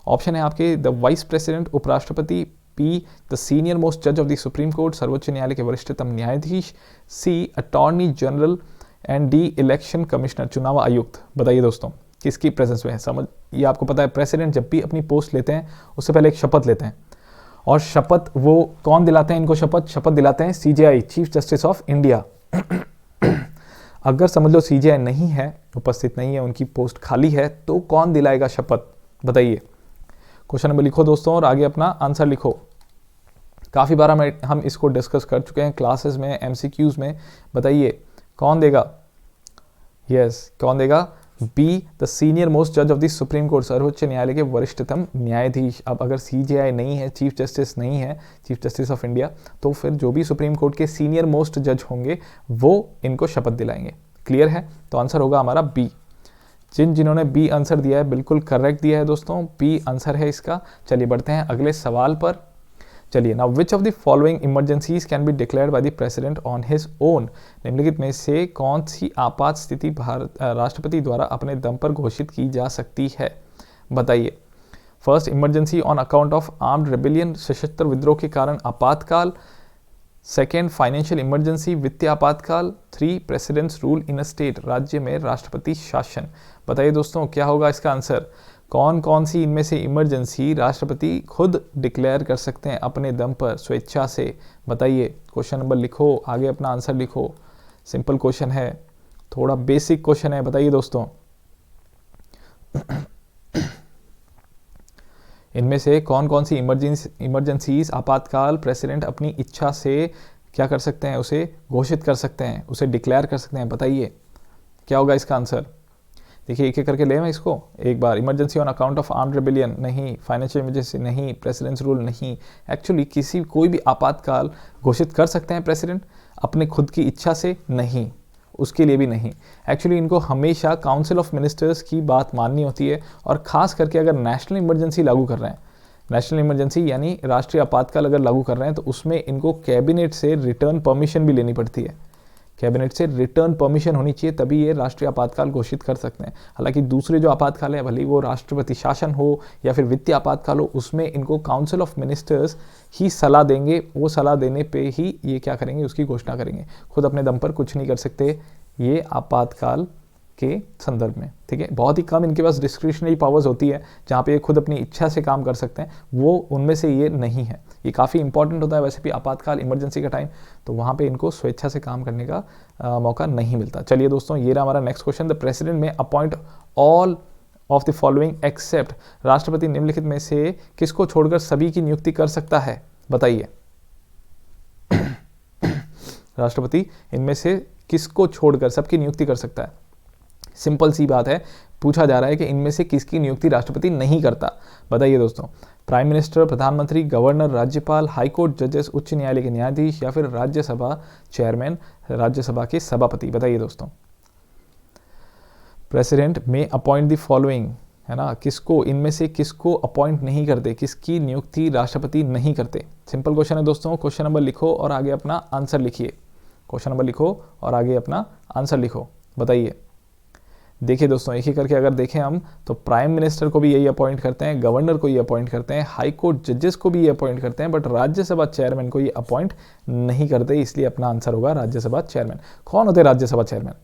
ऑप्शन है आपके, द वाइस प्रेसिडेंट उपराष्ट्रपति, पी द सीनियर मोस्ट जज ऑफ द सुप्रीम कोर्ट सर्वोच्च न्यायालय के वरिष्ठतम न्यायाधीश, C attorney general and D election commissioner चुनाव आयुक्त। बताइए दोस्तों किसकी प्रेजेंस में है। समझ, ये आपको पता है प्रेसिडेंट जब भी अपनी पोस्ट लेते हैं उससे पहले एक शपथ लेते हैं, और शपथ वो कौन दिलाते हैं इनको? शपथ दिलाते हैं CJI, chief justice of India. अगर समझ लो सीजेआई नहीं है, उपस्थित नहीं है, उनकी पोस्ट खाली है, तो कौन दिलाएगा शपथ? बताइए। क्वेश्चन नंबर लिखो दोस्तों और आगे अपना आंसर लिखो। काफ़ी बार हम इसको डिस्कस कर चुके हैं क्लासेस में, एमसीक्यूज में। बताइए कौन देगा? यस, कौन देगा? बी द सीनियर मोस्ट जज ऑफ द सुप्रीम कोर्ट, सर्वोच्च न्यायालय के वरिष्ठतम न्यायाधीश। अब अगर सीजेआई नहीं है, चीफ जस्टिस नहीं है, चीफ जस्टिस ऑफ इंडिया, तो फिर जो भी सुप्रीम कोर्ट के सीनियर मोस्ट जज होंगे वो इनको शपथ दिलाएंगे। क्लियर है? तो आंसर होगा हमारा बी। जिन्होंने बी आंसर दिया है बिल्कुल करेक्ट दिया है दोस्तों, बी आंसर है इसका। चलिए बढ़ते हैं अगले सवाल पर। चलिए, now which of the following emergencies can be declared by the president on his own. निम्नलिखित में से कौन सी आपात स्थिति राष्ट्रपति द्वारा अपने दम पर घोषित की जा सकती है? बताइए। First, emergency on account of armed rebellion, सशस्त्र विद्रोह के कारण आपातकाल। सेकेंड, फाइनेंशियल इमरजेंसी, वित्तीय आपातकाल। 3, presidents rule in a state, राज्य में राष्ट्रपति शासन। बताइए दोस्तों क्या होगा इसका आंसर? कौन कौन सी इनमें से इमरजेंसी राष्ट्रपति खुद डिक्लेयर कर सकते हैं अपने दम पर, स्वेच्छा से? बताइए। क्वेश्चन नंबर लिखो, आगे अपना आंसर लिखो। सिंपल क्वेश्चन है, थोड़ा बेसिक क्वेश्चन है। बताइए दोस्तों इनमें से कौन कौन सी इमरजेंसीज आपातकाल प्रेसिडेंट अपनी इच्छा से क्या कर सकते हैं? उसे घोषित कर सकते हैं, उसे डिक्लेयर कर सकते हैं। बताइए क्या होगा इसका आंसर? देखिए एक एक करके ले मैं इसको एक बार। Emergency on account of armed rebellion नहीं, फाइनेंशियल इमरजेंसी नहीं, प्रेसिडेंट्स रूल नहीं। एक्चुअली कोई भी आपातकाल घोषित कर सकते हैं प्रेसिडेंट अपने खुद की इच्छा से? नहीं, उसके लिए भी नहीं। एक्चुअली इनको हमेशा काउंसिल ऑफ मिनिस्टर्स की बात माननी होती है, और खास करके अगर नेशनल इमरजेंसी लागू कर रहे हैं, नेशनल इमरजेंसी यानी राष्ट्रीय आपातकाल अगर लागू कर रहे हैं, तो उसमें इनको कैबिनेट से रिटर्न परमिशन भी लेनी पड़ती है। कैबिनेट से रिटर्न परमिशन होनी चाहिए, तभी ये राष्ट्रीय आपातकाल घोषित कर सकते हैं। हालांकि दूसरे जो आपातकाल है, भले वो राष्ट्रपति शासन हो या फिर वित्तीय आपातकाल हो, उसमें इनको काउंसिल ऑफ मिनिस्टर्स ही सलाह देंगे। वो सलाह देने पे ही ये क्या करेंगे, उसकी घोषणा करेंगे। खुद अपने दम पर कुछ नहीं कर सकते ये आपातकाल के संदर्भ में। ठीक है, बहुत ही कम इनके पास डिस्क्रिशनरी पावर्स होती है जहाँ पे ये खुद अपनी इच्छा से काम कर सकते हैं, वो उनमें से ये नहीं है। ये काफ़ी इंपॉर्टेंट होता है वैसे भी आपातकाल, इमरजेंसी का टाइम, तो वहाँ पे इनको स्वेच्छा से काम करने का मौका नहीं मिलता। चलिए दोस्तों, ये रहा हमारा next question. The president may appoint all of the following except. राष्ट्रपति निम्नलिखित में से किसको छोड़कर सभी की नियुक्ति कर सकता है? बताइए। राष्ट्रपति इनमें से किसको छोड़कर सबकी नियुक्ति कर सकता है? सिंपल सी बात है, पूछा जा रहा है कि इनमें से किसकी नियुक्ति राष्ट्रपति नहीं करता। बताइए दोस्तों। प्राइम मिनिस्टर, प्रधानमंत्री, गवर्नर, राज्यपाल, हाईकोर्ट जजेस, उच्च न्यायालय के न्यायाधीश, या फिर राज्यसभा चेयरमैन, राज्यसभा के सभापति। बताइए दोस्तों। President may appoint the following, है ना, किसको, इनमें से किसको अपॉइंट नहीं करते, किसकी नियुक्ति राष्ट्रपति नहीं करते? सिंपल क्वेश्चन है दोस्तों। क्वेश्चन नंबर लिखो और आगे अपना आंसर लिखिए। क्वेश्चन नंबर लिखो और आगे अपना आंसर लिखो। बताइए। देखिए दोस्तों, एक ही करके अगर देखें हम, तो प्राइम मिनिस्टर को भी यही अपॉइंट करते हैं, गवर्नर को ये अपॉइंट करते हैं, हाई कोर्ट जजेस को भी ये अपॉइंट करते हैं, बट राज्यसभा चेयरमैन को ये अपॉइंट नहीं करते। इसलिए अपना आंसर होगा राज्यसभा चेयरमैन। कौन होते हैं राज्यसभा चेयरमैन?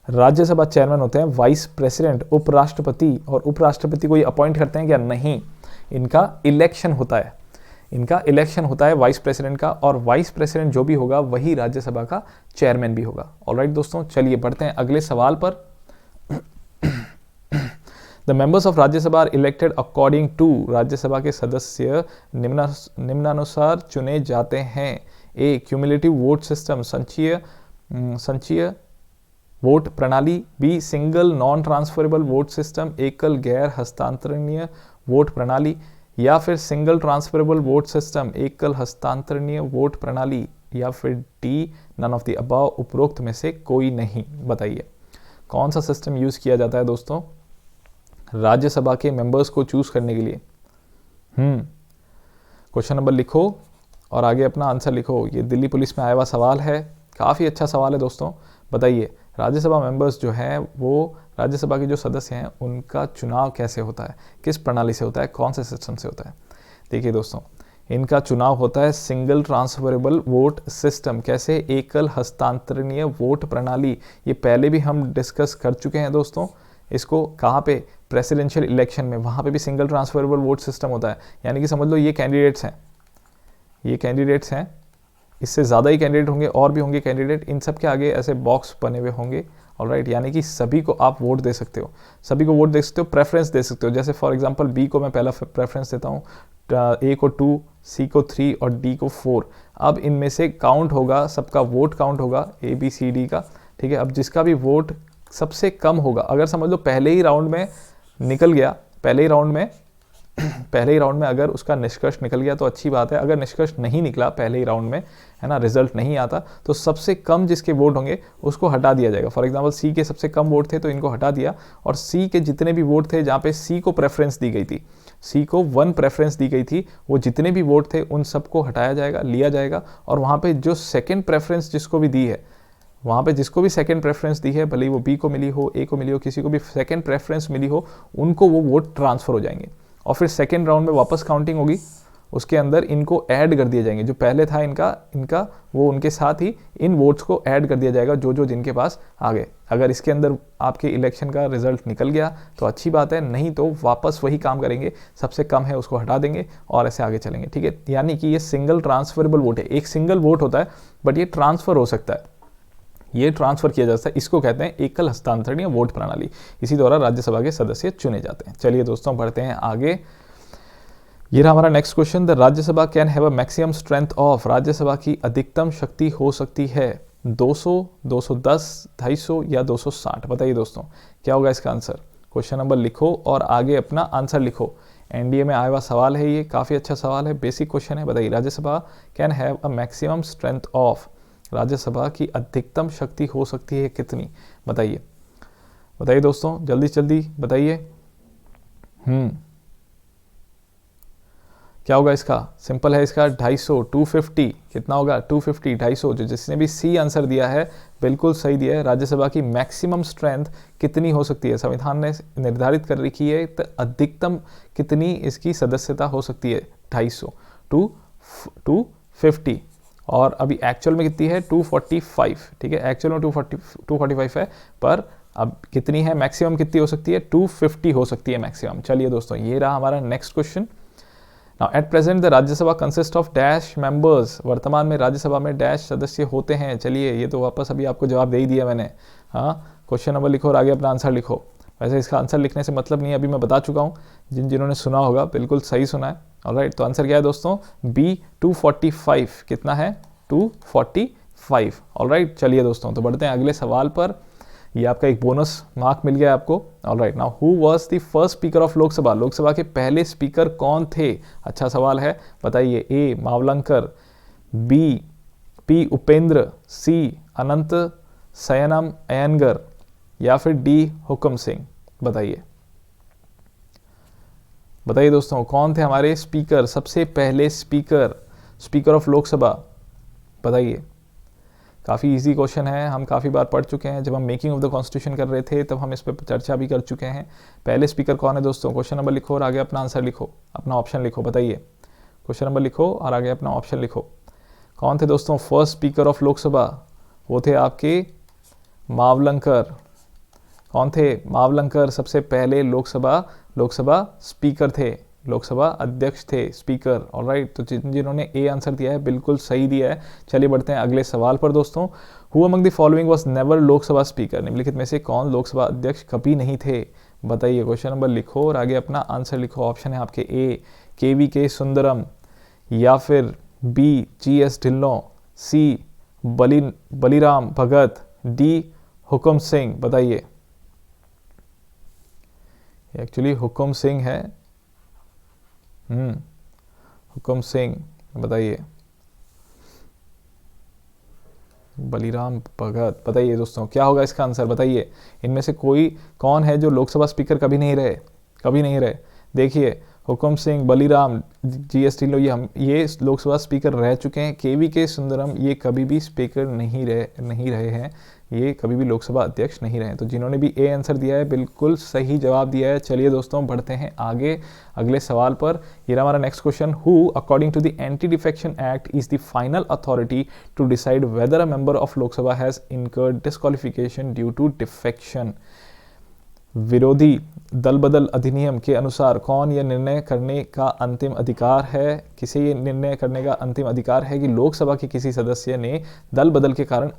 राज्यसभा चेयरमैन होते हैं वाइस प्रेसिडेंट, उपराष्ट्रपति, और उपराष्ट्रपति को ये अपॉइंट करते हैं क्या? नहीं, इनका इलेक्शन होता है, इनका इलेक्शन होता है वाइस प्रेसिडेंट का, और वाइस प्रेसिडेंट जो भी होगा वही राज्यसभा का चेयरमैन भी होगा। ऑलराइट दोस्तों, चलिए बढ़ते हैं अगले सवाल पर। The members of Rajya Sabha are elected according to, Rajya Sabha के सदस्य निम्नानुसार चुने जाते हैं। ए, क्यूमुलेटिव वोट सिस्टम, संचयी वोट प्रणाली। B, single non transferable vote system, एकल गैर हस्तांतरणीय वोट प्रणाली। या फिर सिंगल ट्रांसफरेबल वोट सिस्टम, एकल हस्तांतरणीय वोट प्रणाली। या फिर D, none of the above, उपरोक्त में से कोई नहीं। बताइए कौन सा सिस्टम यूज किया जाता है दोस्तों राज्यसभा के मेंबर्स को चूज करने के लिए? क्वेश्चन नंबर लिखो और आगे अपना आंसर लिखो। ये दिल्ली पुलिस में आया हुआ सवाल है, काफ़ी अच्छा सवाल है दोस्तों। बताइए राज्यसभा मेंबर्स जो हैं वो राज्यसभा के जो सदस्य हैं उनका चुनाव कैसे होता है, किस प्रणाली से होता है, कौन से सिस्टम से होता है? देखिए दोस्तों, इनका चुनाव होता है सिंगल ट्रांसफरेबल वोट सिस्टम। कैसे? एकल हस्तांतरणीय वोट प्रणाली। ये पहले भी हम डिस्कस कर चुके हैं दोस्तों। इसको कहाँ पे? प्रेसिडेंशियल इलेक्शन में, वहाँ पे भी सिंगल ट्रांसफरेबल वोट सिस्टम होता है। यानी कि समझ लो ये कैंडिडेट्स हैं, ये कैंडिडेट्स हैं, इससे ज़्यादा ही कैंडिडेट होंगे और भी होंगे कैंडिडेट, इन सब के आगे ऐसे बॉक्स बने हुए होंगे। ऑलराइट, यानी कि सभी को आप वोट दे सकते हो, सभी को वोट दे सकते हो, प्रेफरेंस दे सकते हो। जैसे फॉर एग्जांपल बी को मैं पहला प्रेफरेंस देता हूँ, ए को 2, सी को 3 और डी को 4। अब इनमें से काउंट होगा, सबका वोट काउंट होगा ए बी सी डी का, ठीक है। अब जिसका भी वोट सबसे कम होगा, अगर समझ लो पहले ही राउंड में निकल गया, पहले ही राउंड में अगर उसका निष्कर्ष निकल गया तो अच्छी बात है। अगर निष्कर्ष नहीं निकला पहले ही राउंड में, है ना, रिजल्ट नहीं आता, तो सबसे कम जिसके वोट होंगे उसको हटा दिया जाएगा। फॉर एग्जांपल सी के सबसे कम वोट थे तो इनको हटा दिया, और सी के जितने भी वोट थे जहाँ पे सी को प्रेफरेंस दी गई थी, सी को 1 प्रेफरेंस दी गई थी, वो जितने भी वोट थे उन सबको हटाया जाएगा, लिया जाएगा। और वहाँ पे जो सेकेंड प्रेफरेंस जिसको भी दी है, वहाँ पे जिसको भी सेकंड प्रेफरेंस दी है, भले ही वो बी को मिली हो, ए को मिली हो, किसी को भी सेकंड प्रेफरेंस मिली हो, उनको वो वोट ट्रांसफ़र हो जाएंगे। और फिर सेकंड राउंड में वापस काउंटिंग होगी, उसके अंदर इनको ऐड कर दिए जाएंगे। जो पहले था इनका वो उनके साथ ही इन वोट्स को ऐड कर दिया जाएगा, जो जिनके पास आ गए। अगर इसके अंदर आपके इलेक्शन का रिजल्ट निकल गया तो अच्छी बात है, नहीं तो वापस वही काम करेंगे, सबसे कम है उसको हटा देंगे और ऐसे आगे चलेंगे, ठीक है। यानी कि ये सिंगल ट्रांसफरेबल वोट है, एक सिंगल वोट होता है बट ये ट्रांसफ़र हो सकता है, ये ट्रांसफर किया जा सकता है। इसको कहते हैं एकल हस्तांतरणीय वोट प्रणाली। इसी द्वारा राज्यसभा के सदस्य चुने जाते हैं। चलिए दोस्तों बढ़ते हैं आगे। ये रहा हमारा next question. The Rajya Sabha can have a maximum strength of, Rajya Sabha की अधिकतम शक्ति हो सकती है 200, 210, 250 या 260। बताइए दोस्तों क्या होगा इसका आंसर। क्वेश्चन नंबर लिखो और आगे अपना आंसर लिखो। एनडीए में आया हुआ सवाल है, ये काफ़ी अच्छा सवाल है, बेसिक क्वेश्चन है। बताइए Rajya Sabha can have a maximum strength of, Rajya Sabha की अधिकतम शक्ति हो सकती है कितनी? बताइए बताइए दोस्तों, जल्दी जल्दी बताइए। क्या होगा इसका? सिंपल है इसका 250, 250 कितना होगा? 250, 250। जो जिसने भी सी आंसर दिया है बिल्कुल सही दिया है। राज्यसभा की मैक्सिमम स्ट्रेंथ कितनी हो सकती है? संविधान ने निर्धारित कर रखी है, तो अधिकतम कितनी इसकी सदस्यता हो सकती है? 250, 250। और अभी एक्चुअल में कितनी है? 245, ठीक है। एक्चुअल में 245 है, पर अब कितनी है मैक्सिमम, कितनी हो सकती है? 250 हो सकती है मैक्सिमम। चलिए दोस्तों ये रहा हमारा next question. Now at present the Rajya Sabha consist of dash members, वर्तमान में राज्यसभा में डैश सदस्य होते हैं। चलिए ये तो वापस अभी आपको जवाब दे ही दिया मैंने। हाँ, क्वेश्चन नंबर लिखो और आगे अपना आंसर लिखो। वैसे इसका आंसर लिखने से मतलब नहीं है, अभी मैं बता चुका हूँ, जिन्होंने सुना होगा बिल्कुल सही सुना है। ऑलराइट, तो आंसर क्या है दोस्तों? बी 245। कितना है? 245। ऑलराइट, चलिए दोस्तों तो बढ़ते हैं अगले सवाल पर। ये आपका एक बोनस मार्क मिल गया आपको। Alright, now who was the first speaker of Lok Sabha, Lok Sabha के पहले स्पीकर कौन थे? अच्छा सवाल है, बताइए। ए मावलंकर, बी पी उपेंद्र, सी अनंत शयनम अयंगर या फिर डी हुक्म सिंह। बताइए बताइए दोस्तों कौन थे हमारे स्पीकर, सबसे पहले स्पीकर ऑफ लोकसभा? बताइए। काफ़ी इजी क्वेश्चन है, हम काफ़ी बार पढ़ चुके हैं। जब हम मेकिंग ऑफ द कॉन्स्टिट्यूशन कर रहे थे तब हम इस पर चर्चा भी कर चुके हैं। पहले स्पीकर कौन है दोस्तों? क्वेश्चन नंबर लिखो और आगे अपना आंसर लिखो, अपना ऑप्शन लिखो। बताइए, क्वेश्चन नंबर लिखो और आगे अपना ऑप्शन लिखो। कौन थे दोस्तों फर्स्ट स्पीकर ऑफ लोकसभा? वो थे आपके मावलंकर। कौन थे? मावलंकर सबसे पहले लोकसभा स्पीकर थे, लोकसभा अध्यक्ष थे, स्पीकर। ऑलराइट, तो जिन्होंने ए आंसर दिया है बिल्कुल सही दिया है। चलिए बढ़ते हैं अगले सवाल पर दोस्तों। Who among the following was never Lok Sabha speaker? निम्नलिखित में से कौन लोकसभा अध्यक्ष कभी नहीं थे? बताइए। क्वेश्चन नंबर लिखो और आगे अपना आंसर लिखो। ऑप्शन है आपके ए KVK सुंदरम, या फिर बी GS ढिल्लों, सी बलिराम भगत, डी हुकुम सिंह। बताइए। एक्चुअली हुकुम सिंह है। हुकुम सिंह। बताइए। बलिराम भगत। बताइए दोस्तों क्या होगा इसका आंसर? बताइए इनमें से कोई कौन है जो लोकसभा स्पीकर कभी नहीं रहे? कभी नहीं रहे। देखिए, हुकुम सिंह, बलिराम, GS ढिल्लों ये लोकसभा स्पीकर रह चुके हैं। KVK सुंदरम ये कभी भी स्पीकर नहीं रहे हैं, ये कभी भी लोकसभा अध्यक्ष नहीं रहे। तो जिन्होंने भी ए आंसर दिया है बिल्कुल सही जवाब दिया है। चलिए दोस्तों बढ़ते हैं आगे अगले सवाल पर। ये हमारा next question. Who according to the anti defection act is the final authority to decide whether a member of Lok Sabha has incurred disqualification due to defection? विरोधी दल बदल अधिनियम के अनुसार कौन यह निर्णय करने का अंतिम अधिकार है? किसे ये निर्णय करने का अंतिम अधिकार है कि लोकसभा के किसी सदस्य ने दल बदल के कारण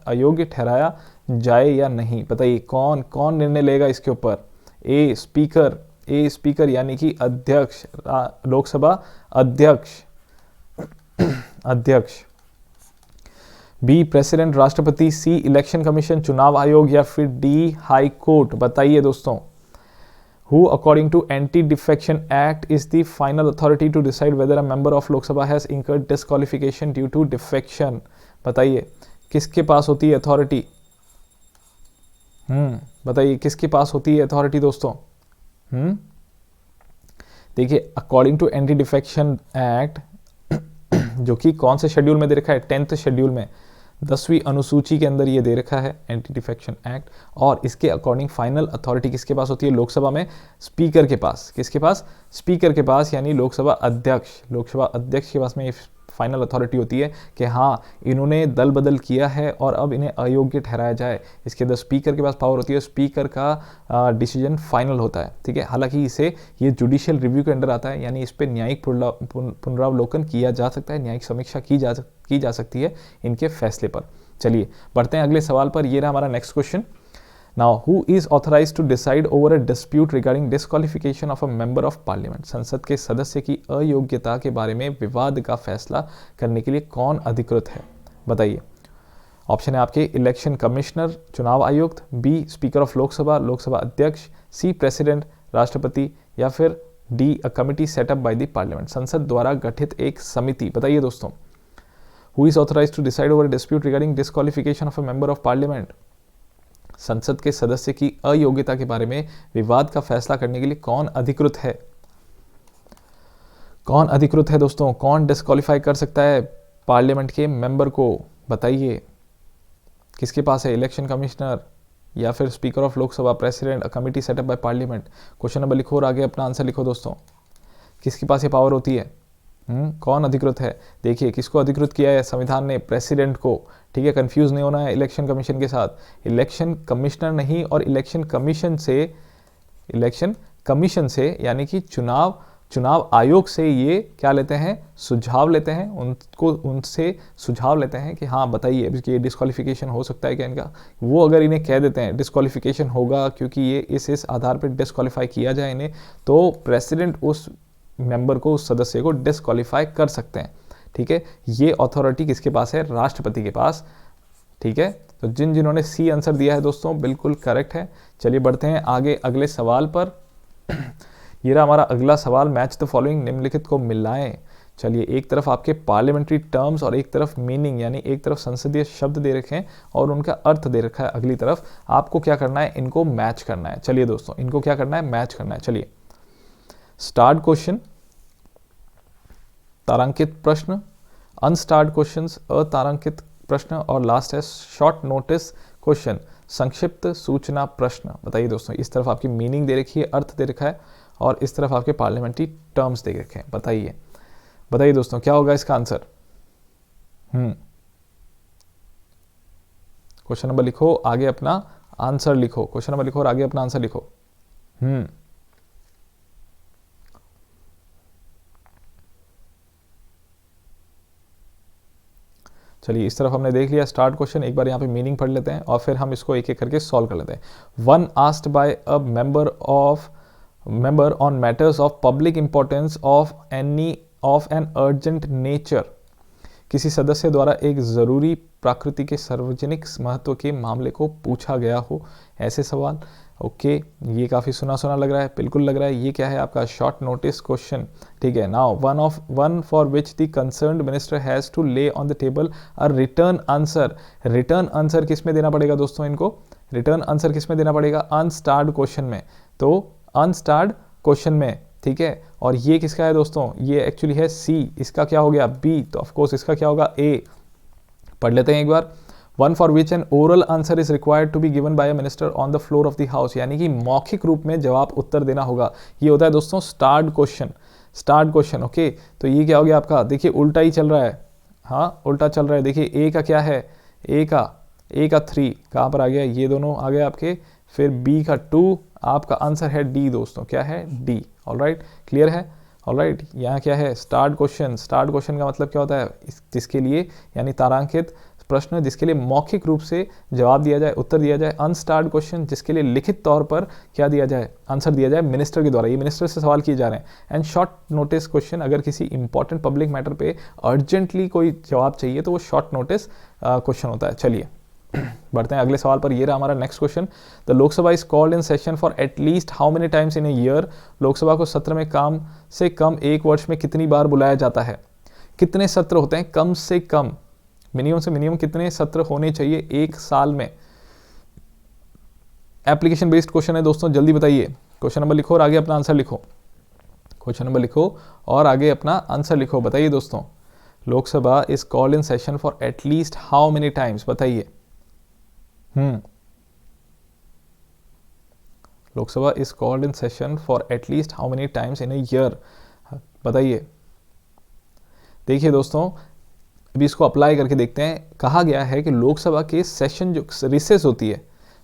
अयोग्य ठहराया जाए या नहीं? बताइए कौन निर्णय लेगा इसके ऊपर? ए स्पीकर यानी कि अध्यक्ष, लोकसभा अध्यक्ष अध्यक्ष। बी प्रेसिडेंट राष्ट्रपति, सी इलेक्शन कमीशन चुनाव आयोग, या फिर डी हाई कोर्ट? बताइए दोस्तों। Who according to Anti-Defection Act is the final authority to decide whether a member of Lok Sabha has incurred disqualification due to defection? बताइए किसके पास होती है अथॉरिटी? बताइए किसके पास होती है अथॉरिटी दोस्तों? देखिए, according to anti defection act जो कि कौन से शेड्यूल में दे रखा है? 10th शेड्यूल में 10वीं अनुसूची के अंदर ये दे रखा है एंटी डिफेक्शन एक्ट। और इसके अकॉर्डिंग फाइनल अथॉरिटी किसके पास होती है लोकसभा में? स्पीकर के पास। किसके पास? स्पीकर के पास, यानी लोकसभा अध्यक्ष के पास में फाइनल अथॉरिटी होती है कि हाँ इन्होंने दल बदल किया है और अब इन्हें अयोग्य ठहराया जाए। इसके अंदर स्पीकर के पास पावर होती है, स्पीकर का डिसीजन फाइनल होता है। ठीक है, हालांकि ये जुडिशियल रिव्यू के अंडर आता है, यानी इस पर न्यायिक पुनरावलोकन किया जा सकता है, न्यायिक समीक्षा की जा सकती है इनके फैसले पर। चलिए बढ़ते हैं अगले सवाल पर। ये रहा हमारा next question. Now, who is authorized to decide over a dispute regarding disqualification of a member of parliament? संसद के सदस्य की अयोग्यता के बारे में विवाद का फैसला करने के लिए कौन अधिकृत है? बताइए। ऑप्शन है आपके इलेक्शन कमिश्नर, चुनाव आयुक्त, बी स्पीकर ऑफ लोकसभा अध्यक्ष, सी प्रेसिडेंट राष्ट्रपति, या फिर D a committee setup by the parliament? संसद द्वारा गठित एक समिति। बताइए दोस्तों। Who is authorized to decide over a dispute regarding disqualification of a member of parliament? संसद के सदस्य की अयोग्यता के बारे में विवाद का फैसला करने के लिए कौन अधिकृत है? कौन अधिकृत है दोस्तों? कौन डिस्क्वालीफाई कर सकता है पार्लियामेंट के मेंबर को? बताइए किसके पास है? इलेक्शन कमिश्नर, या फिर speaker of Lok Sabha, president, a committee setup by parliament? Question number लिखो और आगे अपना आंसर लिखो दोस्तों। किसके पास ये पावर होती है? कौन अधिकृत है? देखिए किसको अधिकृत किया है संविधान ने? प्रेसिडेंट को। ठीक है, कंफ्यूज नहीं होना है इलेक्शन कमीशन के साथ। इलेक्शन कमिश्नर नहीं, और इलेक्शन कमीशन से यानी कि चुनाव आयोग से ये क्या लेते हैं? सुझाव लेते हैं, उनसे सुझाव लेते हैं कि हाँ बताइए ये डिस्क्वालिफिकेशन हो सकता है क्या इनका। वो अगर इन्हें कह देते हैं डिस्क्वालिफिकेशन होगा क्योंकि ये इस आधार पर डिस्क्वालीफाई किया जाए इन्हें, तो प्रेसिडेंट उस मेंबर को, उस सदस्य को डिस्क्वालीफाई कर सकते हैं। ठीक है, ये अथॉरिटी किसके पास है? राष्ट्रपति के पास। ठीक है, तो जिन्होंने सी आंसर दिया है दोस्तों बिल्कुल करेक्ट है। चलिए बढ़ते हैं आगे अगले सवाल पर। ये रहा हमारा अगला सवाल। मैच द फॉलोइंग, निम्नलिखित को मिलाएं। चलिए, एक तरफ आपके पार्लियामेंट्री टर्म्स और एक तरफ मीनिंग, यानी एक तरफ संसदीय शब्द दे रखे हैं और उनका अर्थ दे रखा है अगली तरफ। आपको क्या करना है? इनको मैच करना है। चलिए दोस्तों, इनको क्या करना है? मैच करना है। चलिए स्टार्ट क्वेश्चन, तारांकित प्रश्न, अनस्टार्ड क्वेश्चंस, अतारांकित प्रश्न, और लास्ट है शॉर्ट नोटिस क्वेश्चन, संक्षिप्त सूचना प्रश्न। बताइए दोस्तों, इस तरफ आपकी मीनिंग दे रखी है, अर्थ दे रखा है, और इस तरफ आपके पार्लियामेंट्री टर्म्स दे रखे हैं। बताइए दोस्तों क्या होगा इसका आंसर? क्वेश्चन नंबर लिखो, आगे अपना आंसर लिखो, क्वेश्चन नंबर लिखो और आगे अपना आंसर लिखो। चलिए, इस तरफ हमने देख लिया स्टार्ट क्वेश्चन। एक बार यहाँ पे मीनिंग पढ़ लेते हैं और फिर हम इसको एक एक करके सॉल्व कर लेते हैं। One asked by a member on matters of public importance of an urgent nature। किसी सदस्य द्वारा एक ज़रूरी प्रकृति के सार्वजनिक महत्व के मामले को पूछा गया हो, ऐसे सवाल। ओके, ये काफ़ी सुना सुना लग रहा है, बिल्कुल लग रहा है। ये क्या है आपका शॉर्ट नोटिस क्वेश्चन, ठीक है। Now one for which the concerned minister has to lay on the table a written answer. Written answer किस में देना पड़ेगा दोस्तों? इनको रिटर्न आंसर किस में देना पड़ेगा? अनस्टार्ड क्वेश्चन में। तो अनस्टार्ड क्वेश्चन में, ठीक है। और ये किसका है दोस्तों? ये एक्चुअली है सी। इसका क्या हो गया? बी। तो ऑफकोर्स इसका क्या होगा? ए। पढ़ लेते हैं एक बार। One for which an oral answer is required to be given by a minister on the floor of the house, यानी कि मौखिक रूप में जवाब उत्तर देना होगा। ये होता है दोस्तों starred question. Starred question, okay. तो ये क्या हो गया आपका? देखिए उल्टा ही चल रहा है, हाँ उल्टा चल रहा है। देखिए ए का क्या है? ए का 3 कहाँ पर आ गया? ये दोनों आ गए आपके। फिर बी का 2, आपका आंसर है डी दोस्तों। क्या है? डी। ऑलराइट, क्लियर है? ऑलराइट, यहाँ क्या है? Start question. स्टार्ट क्वेश्चन का मतलब क्या होता है? जिसके लिए, यानी तारांकित प्रश्न जिसके लिए मौखिक रूप से जवाब दिया जाए, उत्तर दिया जाए। अनस्टार्ड क्वेश्चन जिसके लिए लिखित तौर पर क्या दिया जाए? आंसर दिया जाए मिनिस्टर के द्वारा। ये मिनिस्टर से सवाल किए जा रहे हैं। एंड शॉर्ट नोटिस क्वेश्चन, अगर किसी इंपॉर्टेंट पब्लिक मैटर पे अर्जेंटली कोई जवाब चाहिए तो वो शॉर्ट नोटिस क्वेश्चन होता है। चलिए बढ़ते हैं अगले सवाल पर। ये रहा हमारा next question. The Lok Sabha is called in session for at least how many times in a year. Lok Sabha को सत्र में कम से कम एक वर्ष में कितनी बार बुलाया जाता है? कितने सत्र होते हैं? कम से कम, मिनिमम से मिनिमम कितने सत्र होने चाहिए एक साल में? एप्लीकेशन बेस्ड क्वेश्चन है दोस्तों, जल्दी बताइए। क्वेश्चन नंबर लिखो और आगे अपना आंसर लिखो। क्वेश्चन नंबर लिखो और आगे अपना आंसर लिखो। बताइए दोस्तों, Lok Sabha is called in session for at least how many times? बताइए। Lok Sabha is called in session for at least how many times in a year? बताइए। देखिए दोस्तों, अभी इसको अप्लाई करके देखते हैं। कहा गया है कि लोकसभा के सेशन जो रिसेस होती है,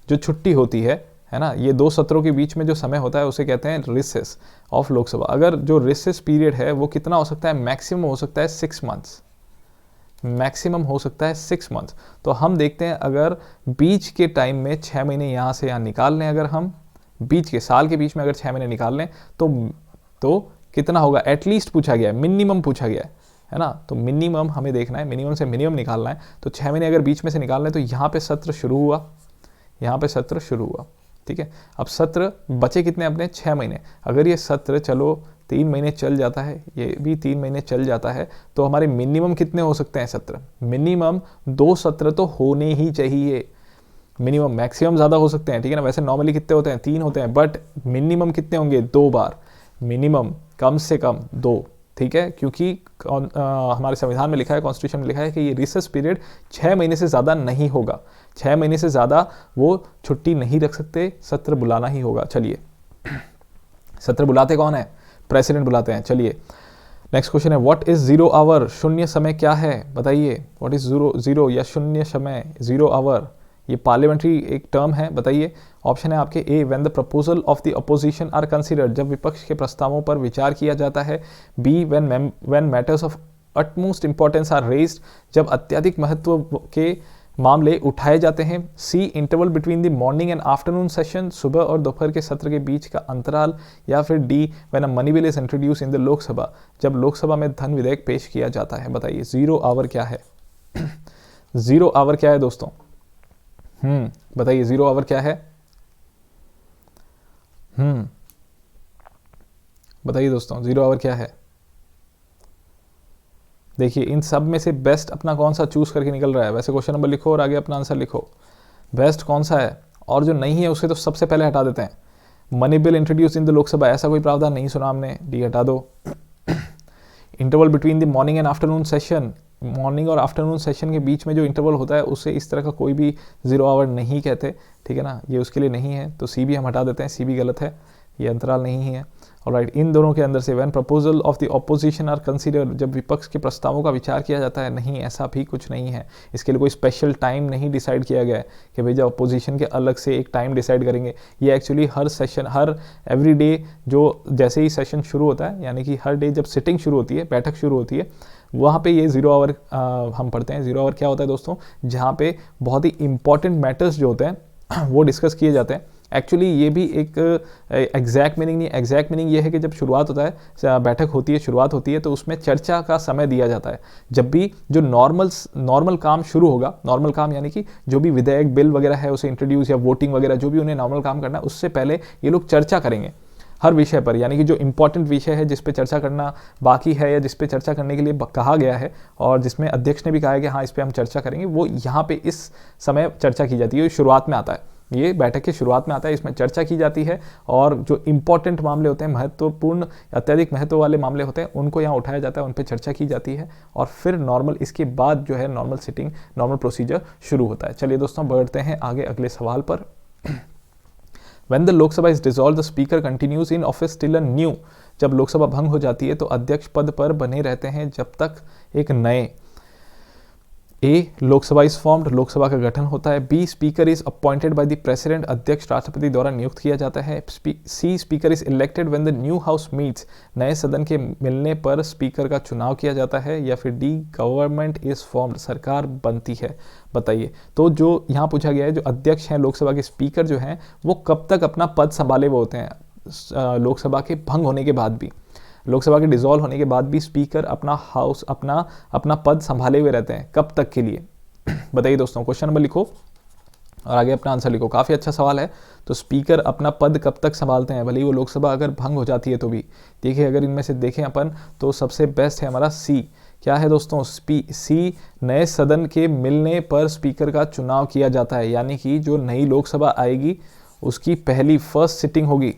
जो छुट्टी होती है ना, ये 2 सत्रों के बीच में जो समय होता है उसे कहते हैं रिसेस ऑफ लोकसभा। अगर जो रिसेस पीरियड है वो कितना हो सकता है? मैक्सिमम हो सकता है 6 मंथ्स। मैक्सिमम हो सकता है 6 मंथ्स। तो हम देखते हैं, अगर बीच के टाइम में 6 महीने यहाँ से यहाँ निकाल लें, अगर हम बीच के साल के बीच में अगर 6 महीने निकाल लें तो कितना होगा? एटलीस्ट पूछा गया है, मिनिमम पूछा गया है ना। तो मिनिमम हमें देखना है, मिनिमम से मिनिमम निकालना है। तो 6 महीने अगर बीच में से निकाल लें तो यहाँ पे सत्र शुरू हुआ, यहाँ पे सत्र शुरू हुआ, ठीक है। अब सत्र बचे कितने अपने? 6 महीने। अगर ये सत्र चलो 3 महीने चल जाता है, ये भी 3 महीने चल जाता है, तो हमारे मिनिमम कितने हो सकते हैं सत्र? मिनिमम 2 सत्र तो होने ही चाहिए। मिनिमम, मैक्सिमम ज़्यादा हो सकते हैं, ठीक है ना। वैसे नॉर्मली कितने होते हैं? 3 होते हैं, बट मिनिमम कितने होंगे? 2 बार मिनिमम, कम से कम 2, ठीक है। क्योंकि हमारे संविधान में लिखा है, कॉन्स्टिट्यूशन में लिखा है कि ये रिसेस पीरियड 6 महीने से ज़्यादा नहीं होगा। 6 महीने से ज़्यादा वो छुट्टी नहीं रख सकते, सत्र बुलाना ही होगा। चलिए, सत्र बुलाते कौन है? प्रेसिडेंट बुलाते हैं। चलिए नेक्स्ट क्वेश्चन है, व्हाट इज 0 आवर? शून्य समय क्या है? बताइए। व्हाट इज जीरो या शून्य समय, 0 आवर? ये पार्लियामेंट्री एक टर्म है, बताइए। ऑप्शन है आपके A, when the proposal of the opposition are considered, जब विपक्ष के प्रस्तावों पर विचार किया जाता है। B, when matters of utmost importance are raised, जब अत्यधिक महत्व के मामले उठाए जाते हैं। C, interval between the morning and afternoon session, सुबह और दोपहर के सत्र के बीच का अंतराल। या फिर D, when a money bill is introduce in the Lok Sabha, जब लोकसभा में धन विधेयक पेश किया जाता है। बताइए 0 आवर क्या है? 0 आवर क्या है दोस्तों? बताइए 0 आवर क्या है? बताइए दोस्तों 0 आवर क्या है? देखिए इन सब में से बेस्ट अपना कौन सा चूज करके निकल रहा है? वैसे क्वेश्चन नंबर लिखो और आगे अपना आंसर लिखो। बेस्ट कौन सा है? और जो नहीं है उसे तो सबसे पहले हटा देते हैं। Money bill introduce in the Lok Sabha, ऐसा कोई प्रावधान नहीं सुना हमने, डी हटा दो। Interval between the morning and afternoon session, morning और आफ्टरनून सेशन के बीच में जो इंटरवल होता है उसे इस तरह का कोई भी 0 आवर नहीं कहते, ठीक है ना। ये उसके लिए नहीं है, तो सी भी हम हटा देते हैं, सी भी गलत है, ये अंतराल नहीं है। ऑलराइट, इन दोनों के अंदर से when proposal of the opposition are consider, जब विपक्ष के प्रस्तावों का विचार किया जाता है, नहीं ऐसा भी कुछ नहीं है, इसके लिए कोई स्पेशल टाइम नहीं डिसाइड किया गया है कि भाई जब अपोजिशन के अलग से एक टाइम डिसाइड करेंगे। ये एक्चुअली हर सेशन, हर एवरी डे जो जैसे ही सेशन शुरू होता है, यानी कि हर डे जब सिटिंग शुरू होती है, बैठक शुरू होती है, वहाँ पे ये 0 आवर हम पढ़ते हैं। 0 आवर क्या होता है दोस्तों, जहाँ पे बहुत ही इंपॉर्टेंट मैटर्स जो होते हैं वो डिस्कस किए जाते हैं। एक्चुअली ये भी एक एग्जैक्ट मीनिंग नहीं, एग्जैक्ट मीनिंग ये है कि जब शुरुआत होता है, बैठक होती है, शुरुआत होती है, तो उसमें चर्चा का समय दिया जाता है। जब भी जो नॉर्मल काम शुरू होगा, नॉर्मल काम यानी कि जो भी विधेयक, बिल वगैरह है उसे इंट्रोड्यूस या वोटिंग वगैरह जो भी उन्हें नॉर्मल काम करना है, उससे पहले ये लोग चर्चा करेंगे हर विषय पर, यानी कि जो इंपॉर्टेंट विषय है जिस पे चर्चा करना बाकी है या जिस पे चर्चा करने के लिए कहा गया है और जिसमें अध्यक्ष ने भी कहा है कि हाँ इस पे हम चर्चा करेंगे, वो यहाँ पे इस समय चर्चा की जाती है। शुरुआत में आता है, ये बैठक की शुरुआत में आता है, इसमें चर्चा की जाती है और जो इंपॉर्टेंट मामले होते हैं, महत्वपूर्ण, अत्यधिक महत्व वाले मामले होते हैं, उनको यहाँ उठाया जाता है, उन पर चर्चा की जाती है और फिर नॉर्मल, इसके बाद जो है नॉर्मल सिटिंग, नॉर्मल प्रोसीजर शुरू होता है। चलिए दोस्तों बढ़ते हैं आगे अगले सवाल पर। When the Lok Sabha is dissolved, the speaker continues in office till a new, जब लोकसभा भंग हो जाती है तो अध्यक्ष पद पर बने रहते हैं जब तक एक नए। A, Lok Sabha is formed, Lok Sabha का गठन होता है। B, speaker is appointed by the president, अध्यक्ष राष्ट्रपति द्वारा नियुक्त किया जाता है। C, speaker is elected when the new house meets, नए सदन के मिलने पर स्पीकर का चुनाव किया जाता है। या फिर डी, गवर्नमेंट इज फॉर्म्ड, सरकार बनती है। बताइए, तो जो यहाँ पूछा गया है, जो अध्यक्ष हैं लोकसभा के, स्पीकर जो हैं, वो कब तक अपना पद संभाले हुए होते हैं? लोकसभा के भंग होने के बाद भी, लोकसभा के डिसॉल्व होने के बाद भी स्पीकर अपना पद संभाले हुए रहते हैं, कब तक के लिए? बताइए दोस्तों, क्वेश्चन नंबर लिखो और आगे अपना आंसर लिखो। काफ़ी अच्छा सवाल है। तो स्पीकर अपना पद कब तक संभालते हैं, भले ही वो लोकसभा अगर भंग हो जाती है तो भी? देखिए, अगर इनमें से देखें अपन तो सबसे बेस्ट है हमारा सी। क्या है दोस्तों? सी, नए सदन के मिलने पर स्पीकर का चुनाव किया जाता है, यानी कि जो नई लोकसभा आएगी उसकी पहली फर्स्ट सिटिंग होगी,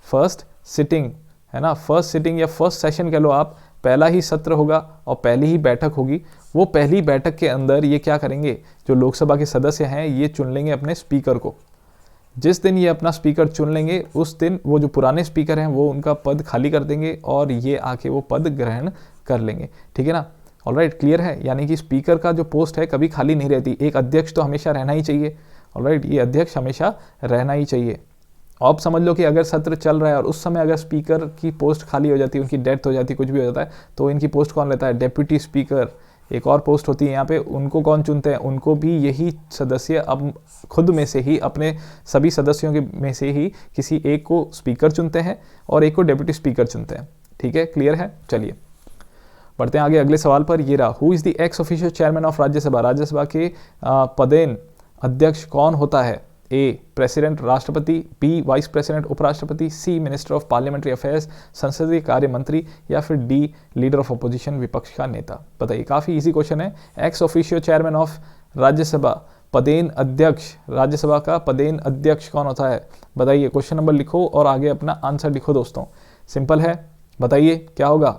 फर्स्ट सिटिंग है ना, फर्स्ट सिटिंग या फर्स्ट सेशन कह लो आप, पहला ही सत्र होगा और पहली ही बैठक होगी। वो पहली बैठक के अंदर ये क्या करेंगे, जो लोकसभा के सदस्य हैं ये चुन लेंगे अपने स्पीकर को। जिस दिन ये अपना स्पीकर चुन लेंगे उस दिन वो जो पुराने स्पीकर हैं वो उनका पद खाली कर देंगे और ये आके वो पद ग्रहण कर लेंगे। ठीक है ना? ऑलराइट, क्लियर है? यानी कि स्पीकर का जो पोस्ट है कभी खाली नहीं रहती, एक अध्यक्ष तो हमेशा रहना ही चाहिए। ऑलराइट, ये अध्यक्ष हमेशा रहना ही चाहिए। आप समझ लो कि अगर सत्र चल रहा है और उस समय अगर स्पीकर की पोस्ट खाली हो जाती है, उनकी डेथ हो जाती है, कुछ भी हो जाता है, तो इनकी पोस्ट कौन लेता है? Deputy speaker. एक और पोस्ट होती है यहाँ पे, उनको कौन चुनते हैं? उनको भी यही सदस्य अब खुद में से ही, अपने सभी सदस्यों के में से ही किसी एक को स्पीकर चुनते हैं और एक को डेप्यूटी स्पीकर चुनते हैं। ठीक है, क्लियर है? चलिए बढ़ते हैं आगे अगले सवाल पर। ये रहा, who is the x official chairman of Rajya Sabha, Rajya Sabha के पदेन अध्यक्ष कौन होता है? ए, प्रेसिडेंट राष्ट्रपति, बी, वाइस प्रेसिडेंट उपराष्ट्रपति, सी, मिनिस्टर ऑफ पार्लियामेंट्री अफेयर्स संसदीय कार्य मंत्री, या फिर डी, लीडर ऑफ अपोजिशन विपक्ष का नेता। बताइए, काफ़ी इजी क्वेश्चन है। Ex officio chairman of Rajya Sabha, पदेन अध्यक्ष, राज्यसभा का पदेन अध्यक्ष कौन होता है? बताइए, क्वेश्चन नंबर लिखो और आगे अपना आंसर लिखो दोस्तों। सिंपल है, बताइए क्या होगा?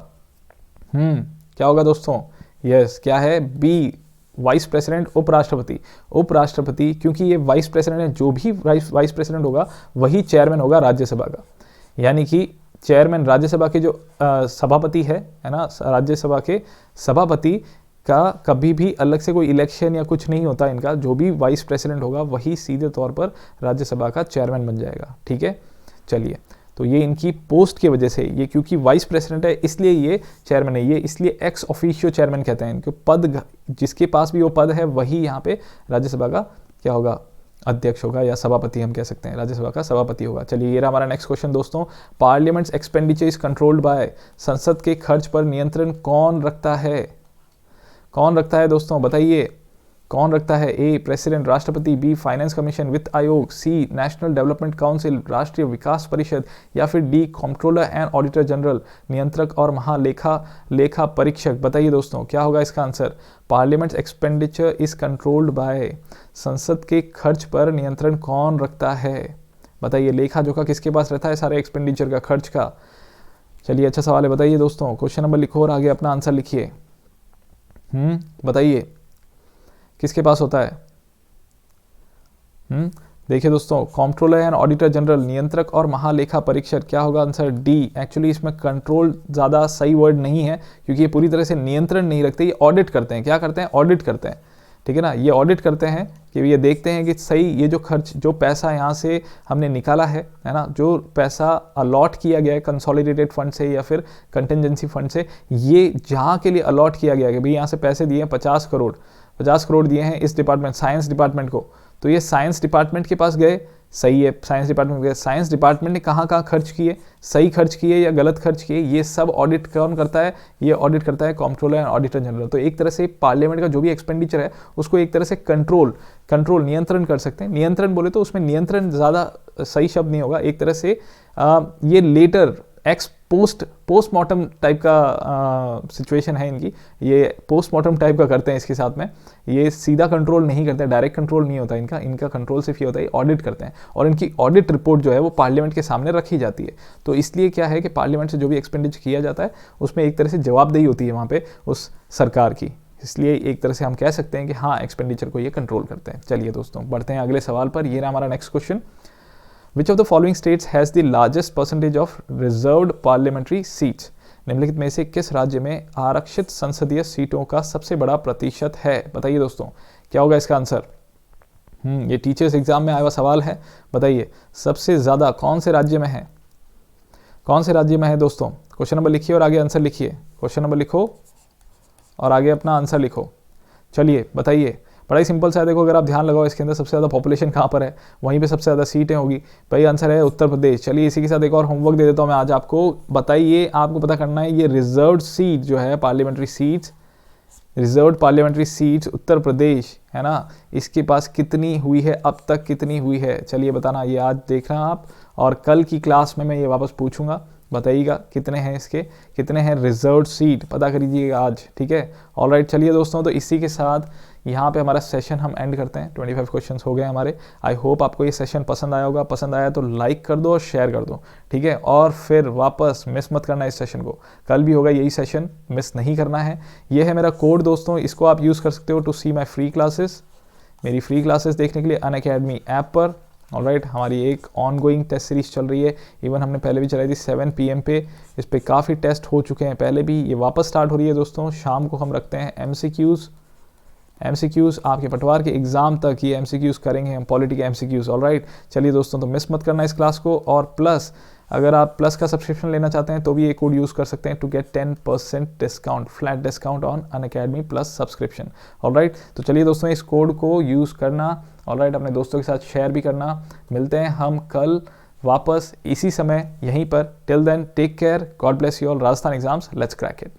क्या होगा दोस्तों? यस, क्या है? बी, वाइस प्रेसिडेंट उपराष्ट्रपति। उपराष्ट्रपति, क्योंकि ये वाइस प्रेसिडेंट है, जो भी वाइस प्रेसिडेंट होगा वही चेयरमैन होगा राज्यसभा का। यानी कि चेयरमैन राज्यसभा के जो सभापति है ना, राज्यसभा के सभापति का कभी भी अलग से कोई इलेक्शन या कुछ नहीं होता इनका, जो भी वाइस प्रेसिडेंट होगा वही सीधे तौर पर राज्यसभा का चेयरमैन बन जाएगा। ठीक है, चलिए, तो ये इनकी पोस्ट की वजह से, ये क्योंकि वाइस प्रेसिडेंट है इसलिए ये चेयरमैन है, ये इसलिए एक्स ऑफिशियो चेयरमैन कहते हैं इनको। पद, जिसके पास भी वो पद है वही यहाँ पे राज्यसभा का क्या होगा? अध्यक्ष होगा या सभापति हम कह सकते हैं, राज्यसभा का सभापति होगा। चलिए, ये रहा हमारा नेक्स्ट क्वेश्चन दोस्तों। Parliaments expenditure is controlled by, संसद के खर्च पर नियंत्रण कौन रखता है? कौन रखता है दोस्तों? बताइए, कौन रखता है? ए, प्रेसिडेंट राष्ट्रपति, बी, फाइनेंस कमीशन, वित्त आयोग, सी, नेशनल डेवलपमेंट काउंसिल, राष्ट्रीय विकास परिषद, या फिर D, controller and auditor general, नियंत्रक और लेखा परीक्षक। बताइए दोस्तों, क्या होगा इसका answer? Parliament expenditure is controlled by, संसद के खर्च पर नियंत्रण कौन रखता है? बताइए, लेखा जोखा किसके पास रहता है सारे एक्सपेंडिचर का, खर्च का? चलिए, अच्छा सवाल है। बताइए दोस्तों, क्वेश्चन नंबर लिखो और आगे अपना आंसर लिखिए। बताइए, किसके पास होता है? देखिए दोस्तों, कंट्रोलर एंड ऑडिटर जनरल, नियंत्रक और महालेखा परीक्षक, क्या होगा आंसर डी। एक्चुअली इसमें कंट्रोल ज़्यादा सही वर्ड नहीं है, क्योंकि ये पूरी तरह से नियंत्रण नहीं रखते, ये ऑडिट करते हैं। क्या करते हैं? ऑडिट करते हैं, ठीक है ना। ये ऑडिट करते हैं कि ये देखते हैं कि सही ये जो खर्च, जो पैसा यहाँ से हमने निकाला है ना, जो पैसा अलॉट किया गया है कंसोलिडेटेड फंड से या फिर कंटिजेंसी फंड से, ये जहाँ के लिए अलॉट किया गया है कि भाई यहाँ से पैसे दिए हैं 50 करोड़ दिए हैं इस डिपार्टमेंट, साइंस डिपार्टमेंट को, तो ये साइंस डिपार्टमेंट के पास गए, सही है, साइंस डिपार्टमेंट गए, साइंस डिपार्टमेंट ने कहाँ कहाँ खर्च किए, सही खर्च किए या गलत खर्च किए, ये सब ऑडिट कौन करता है? ये ऑडिट करता है कंट्रोलर एंड ऑडिटर जनरल। तो एक तरह से पार्लियामेंट का जो भी एक्सपेंडिचर है उसको एक तरह से कंट्रोल नियंत्रण कर सकते हैं। नियंत्रण बोले तो उसमें नियंत्रण ज़्यादा सही शब्द नहीं होगा, एक तरह से ये लेटर पोस्टमार्टम टाइप का सिचुएशन है इनकी, ये पोस्टमार्टम टाइप का करते हैं इसके साथ में। ये सीधा कंट्रोल नहीं करते, डायरेक्ट कंट्रोल नहीं होता इनका कंट्रोल सिर्फ ये होता है ऑडिट करते हैं, और इनकी ऑडिट रिपोर्ट जो है वो पार्लियामेंट के सामने रखी जाती है। तो इसलिए क्या है कि पार्लियामेंट से जो भी एक्सपेंडिचर किया जाता है उसमें एक तरह से जवाबदेही होती है वहाँ पे उस सरकार की, इसलिए एक तरह से हम कह सकते हैं कि हाँ, एक्सपेंडिचर को ये कंट्रोल करते हैं। चलिए दोस्तों, बढ़ते हैं अगले सवाल पर। ये रहा हमारा next question. Which of the following states has the largest percentage of reserved parliamentary seats? निम्नलिखित में से किस राज्य में आरक्षित संसदीय सीटों का सबसे बड़ा प्रतिशत है? बताइए दोस्तों, क्या होगा इसका आंसर? ये टीचर्स एग्जाम में आया हुआ सवाल है। बताइए सबसे ज़्यादा कौन से राज्य में है? कौन से राज्य में है दोस्तों? क्वेश्चन नंबर लिखिए और आगे आंसर लिखिए। क्वेश्चन नंबर लिखो और आगे अपना आंसर लिखो। चलिए बताइए, बड़ा ही सिंपल सा है। देखो, अगर आप ध्यान लगाओ इसके अंदर सबसे ज़्यादा पॉपुलेशन कहाँ पर है, वहीं पे सबसे ज़्यादा सीटें होगी। भाई आंसर है उत्तर प्रदेश। चलिए इसी के साथ एक और होमवर्क दे देता हूँ मैं आज आपको। बताइए, आपको पता करना है ये रिजर्व्ड सीट जो है parliamentary seats, reserved parliamentary seats Uttar Pradesh है ना, इसके पास कितनी हुई है अब तक, कितनी हुई है? चलिए बताना, ये आज देखना आप, और कल की क्लास में मैं ये वापस पूछूंगा। बताइएगा कितने हैं इसके, कितने हैं रिजर्व्ड सीट, पता करिएगा आज, ठीक है। ऑलराइट, चलिए दोस्तों, तो इसी के साथ यहाँ पे हमारा सेशन हम एंड करते हैं। 25 क्वेश्चंस हो गए हमारे। आई होप आपको ये सेशन पसंद आया होगा। पसंद आया तो लाइक कर दो और शेयर कर दो, ठीक है। और फिर वापस मिस मत करना इस सेशन को, कल भी होगा यही सेशन, मिस नहीं करना है। ये है मेरा कोड दोस्तों, इसको आप यूज़ कर सकते हो to see my free classes, मेरी फ्री क्लासेस देखने के लिए अनअकैडमी ऐप पर। ऑलराइट, हमारी एक ऑनगोइंग टेस्ट सीरीज चल रही है, इवन हमने पहले भी चलाई थी 7 PM पे, इस पर काफ़ी टेस्ट हो चुके हैं पहले भी, ये वापस स्टार्ट हो रही है दोस्तों। शाम को हम रखते हैं MCQs आपके पटवार के एग्जाम तक ये MCQs करेंगे हम, पॉलिटी के MCQs। ऑलराइट, चलिए दोस्तों, तो मिस मत करना इस क्लास को। और प्लस अगर आप प्लस का सब्सक्रिप्शन लेना चाहते हैं तो भी ये कोड यूज़ कर सकते हैं to get 10% discount, flat discount on Unacademy plus subscription. Alright, तो चलिए दोस्तों, इस कोड को यूज़ करना, ऑलराइट, अपने दोस्तों के साथ शेयर भी करना। मिलते हैं हम कल वापस इसी समय यहीं पर। Till then take care, God bless you all. Rajasthan exams, let's crack it.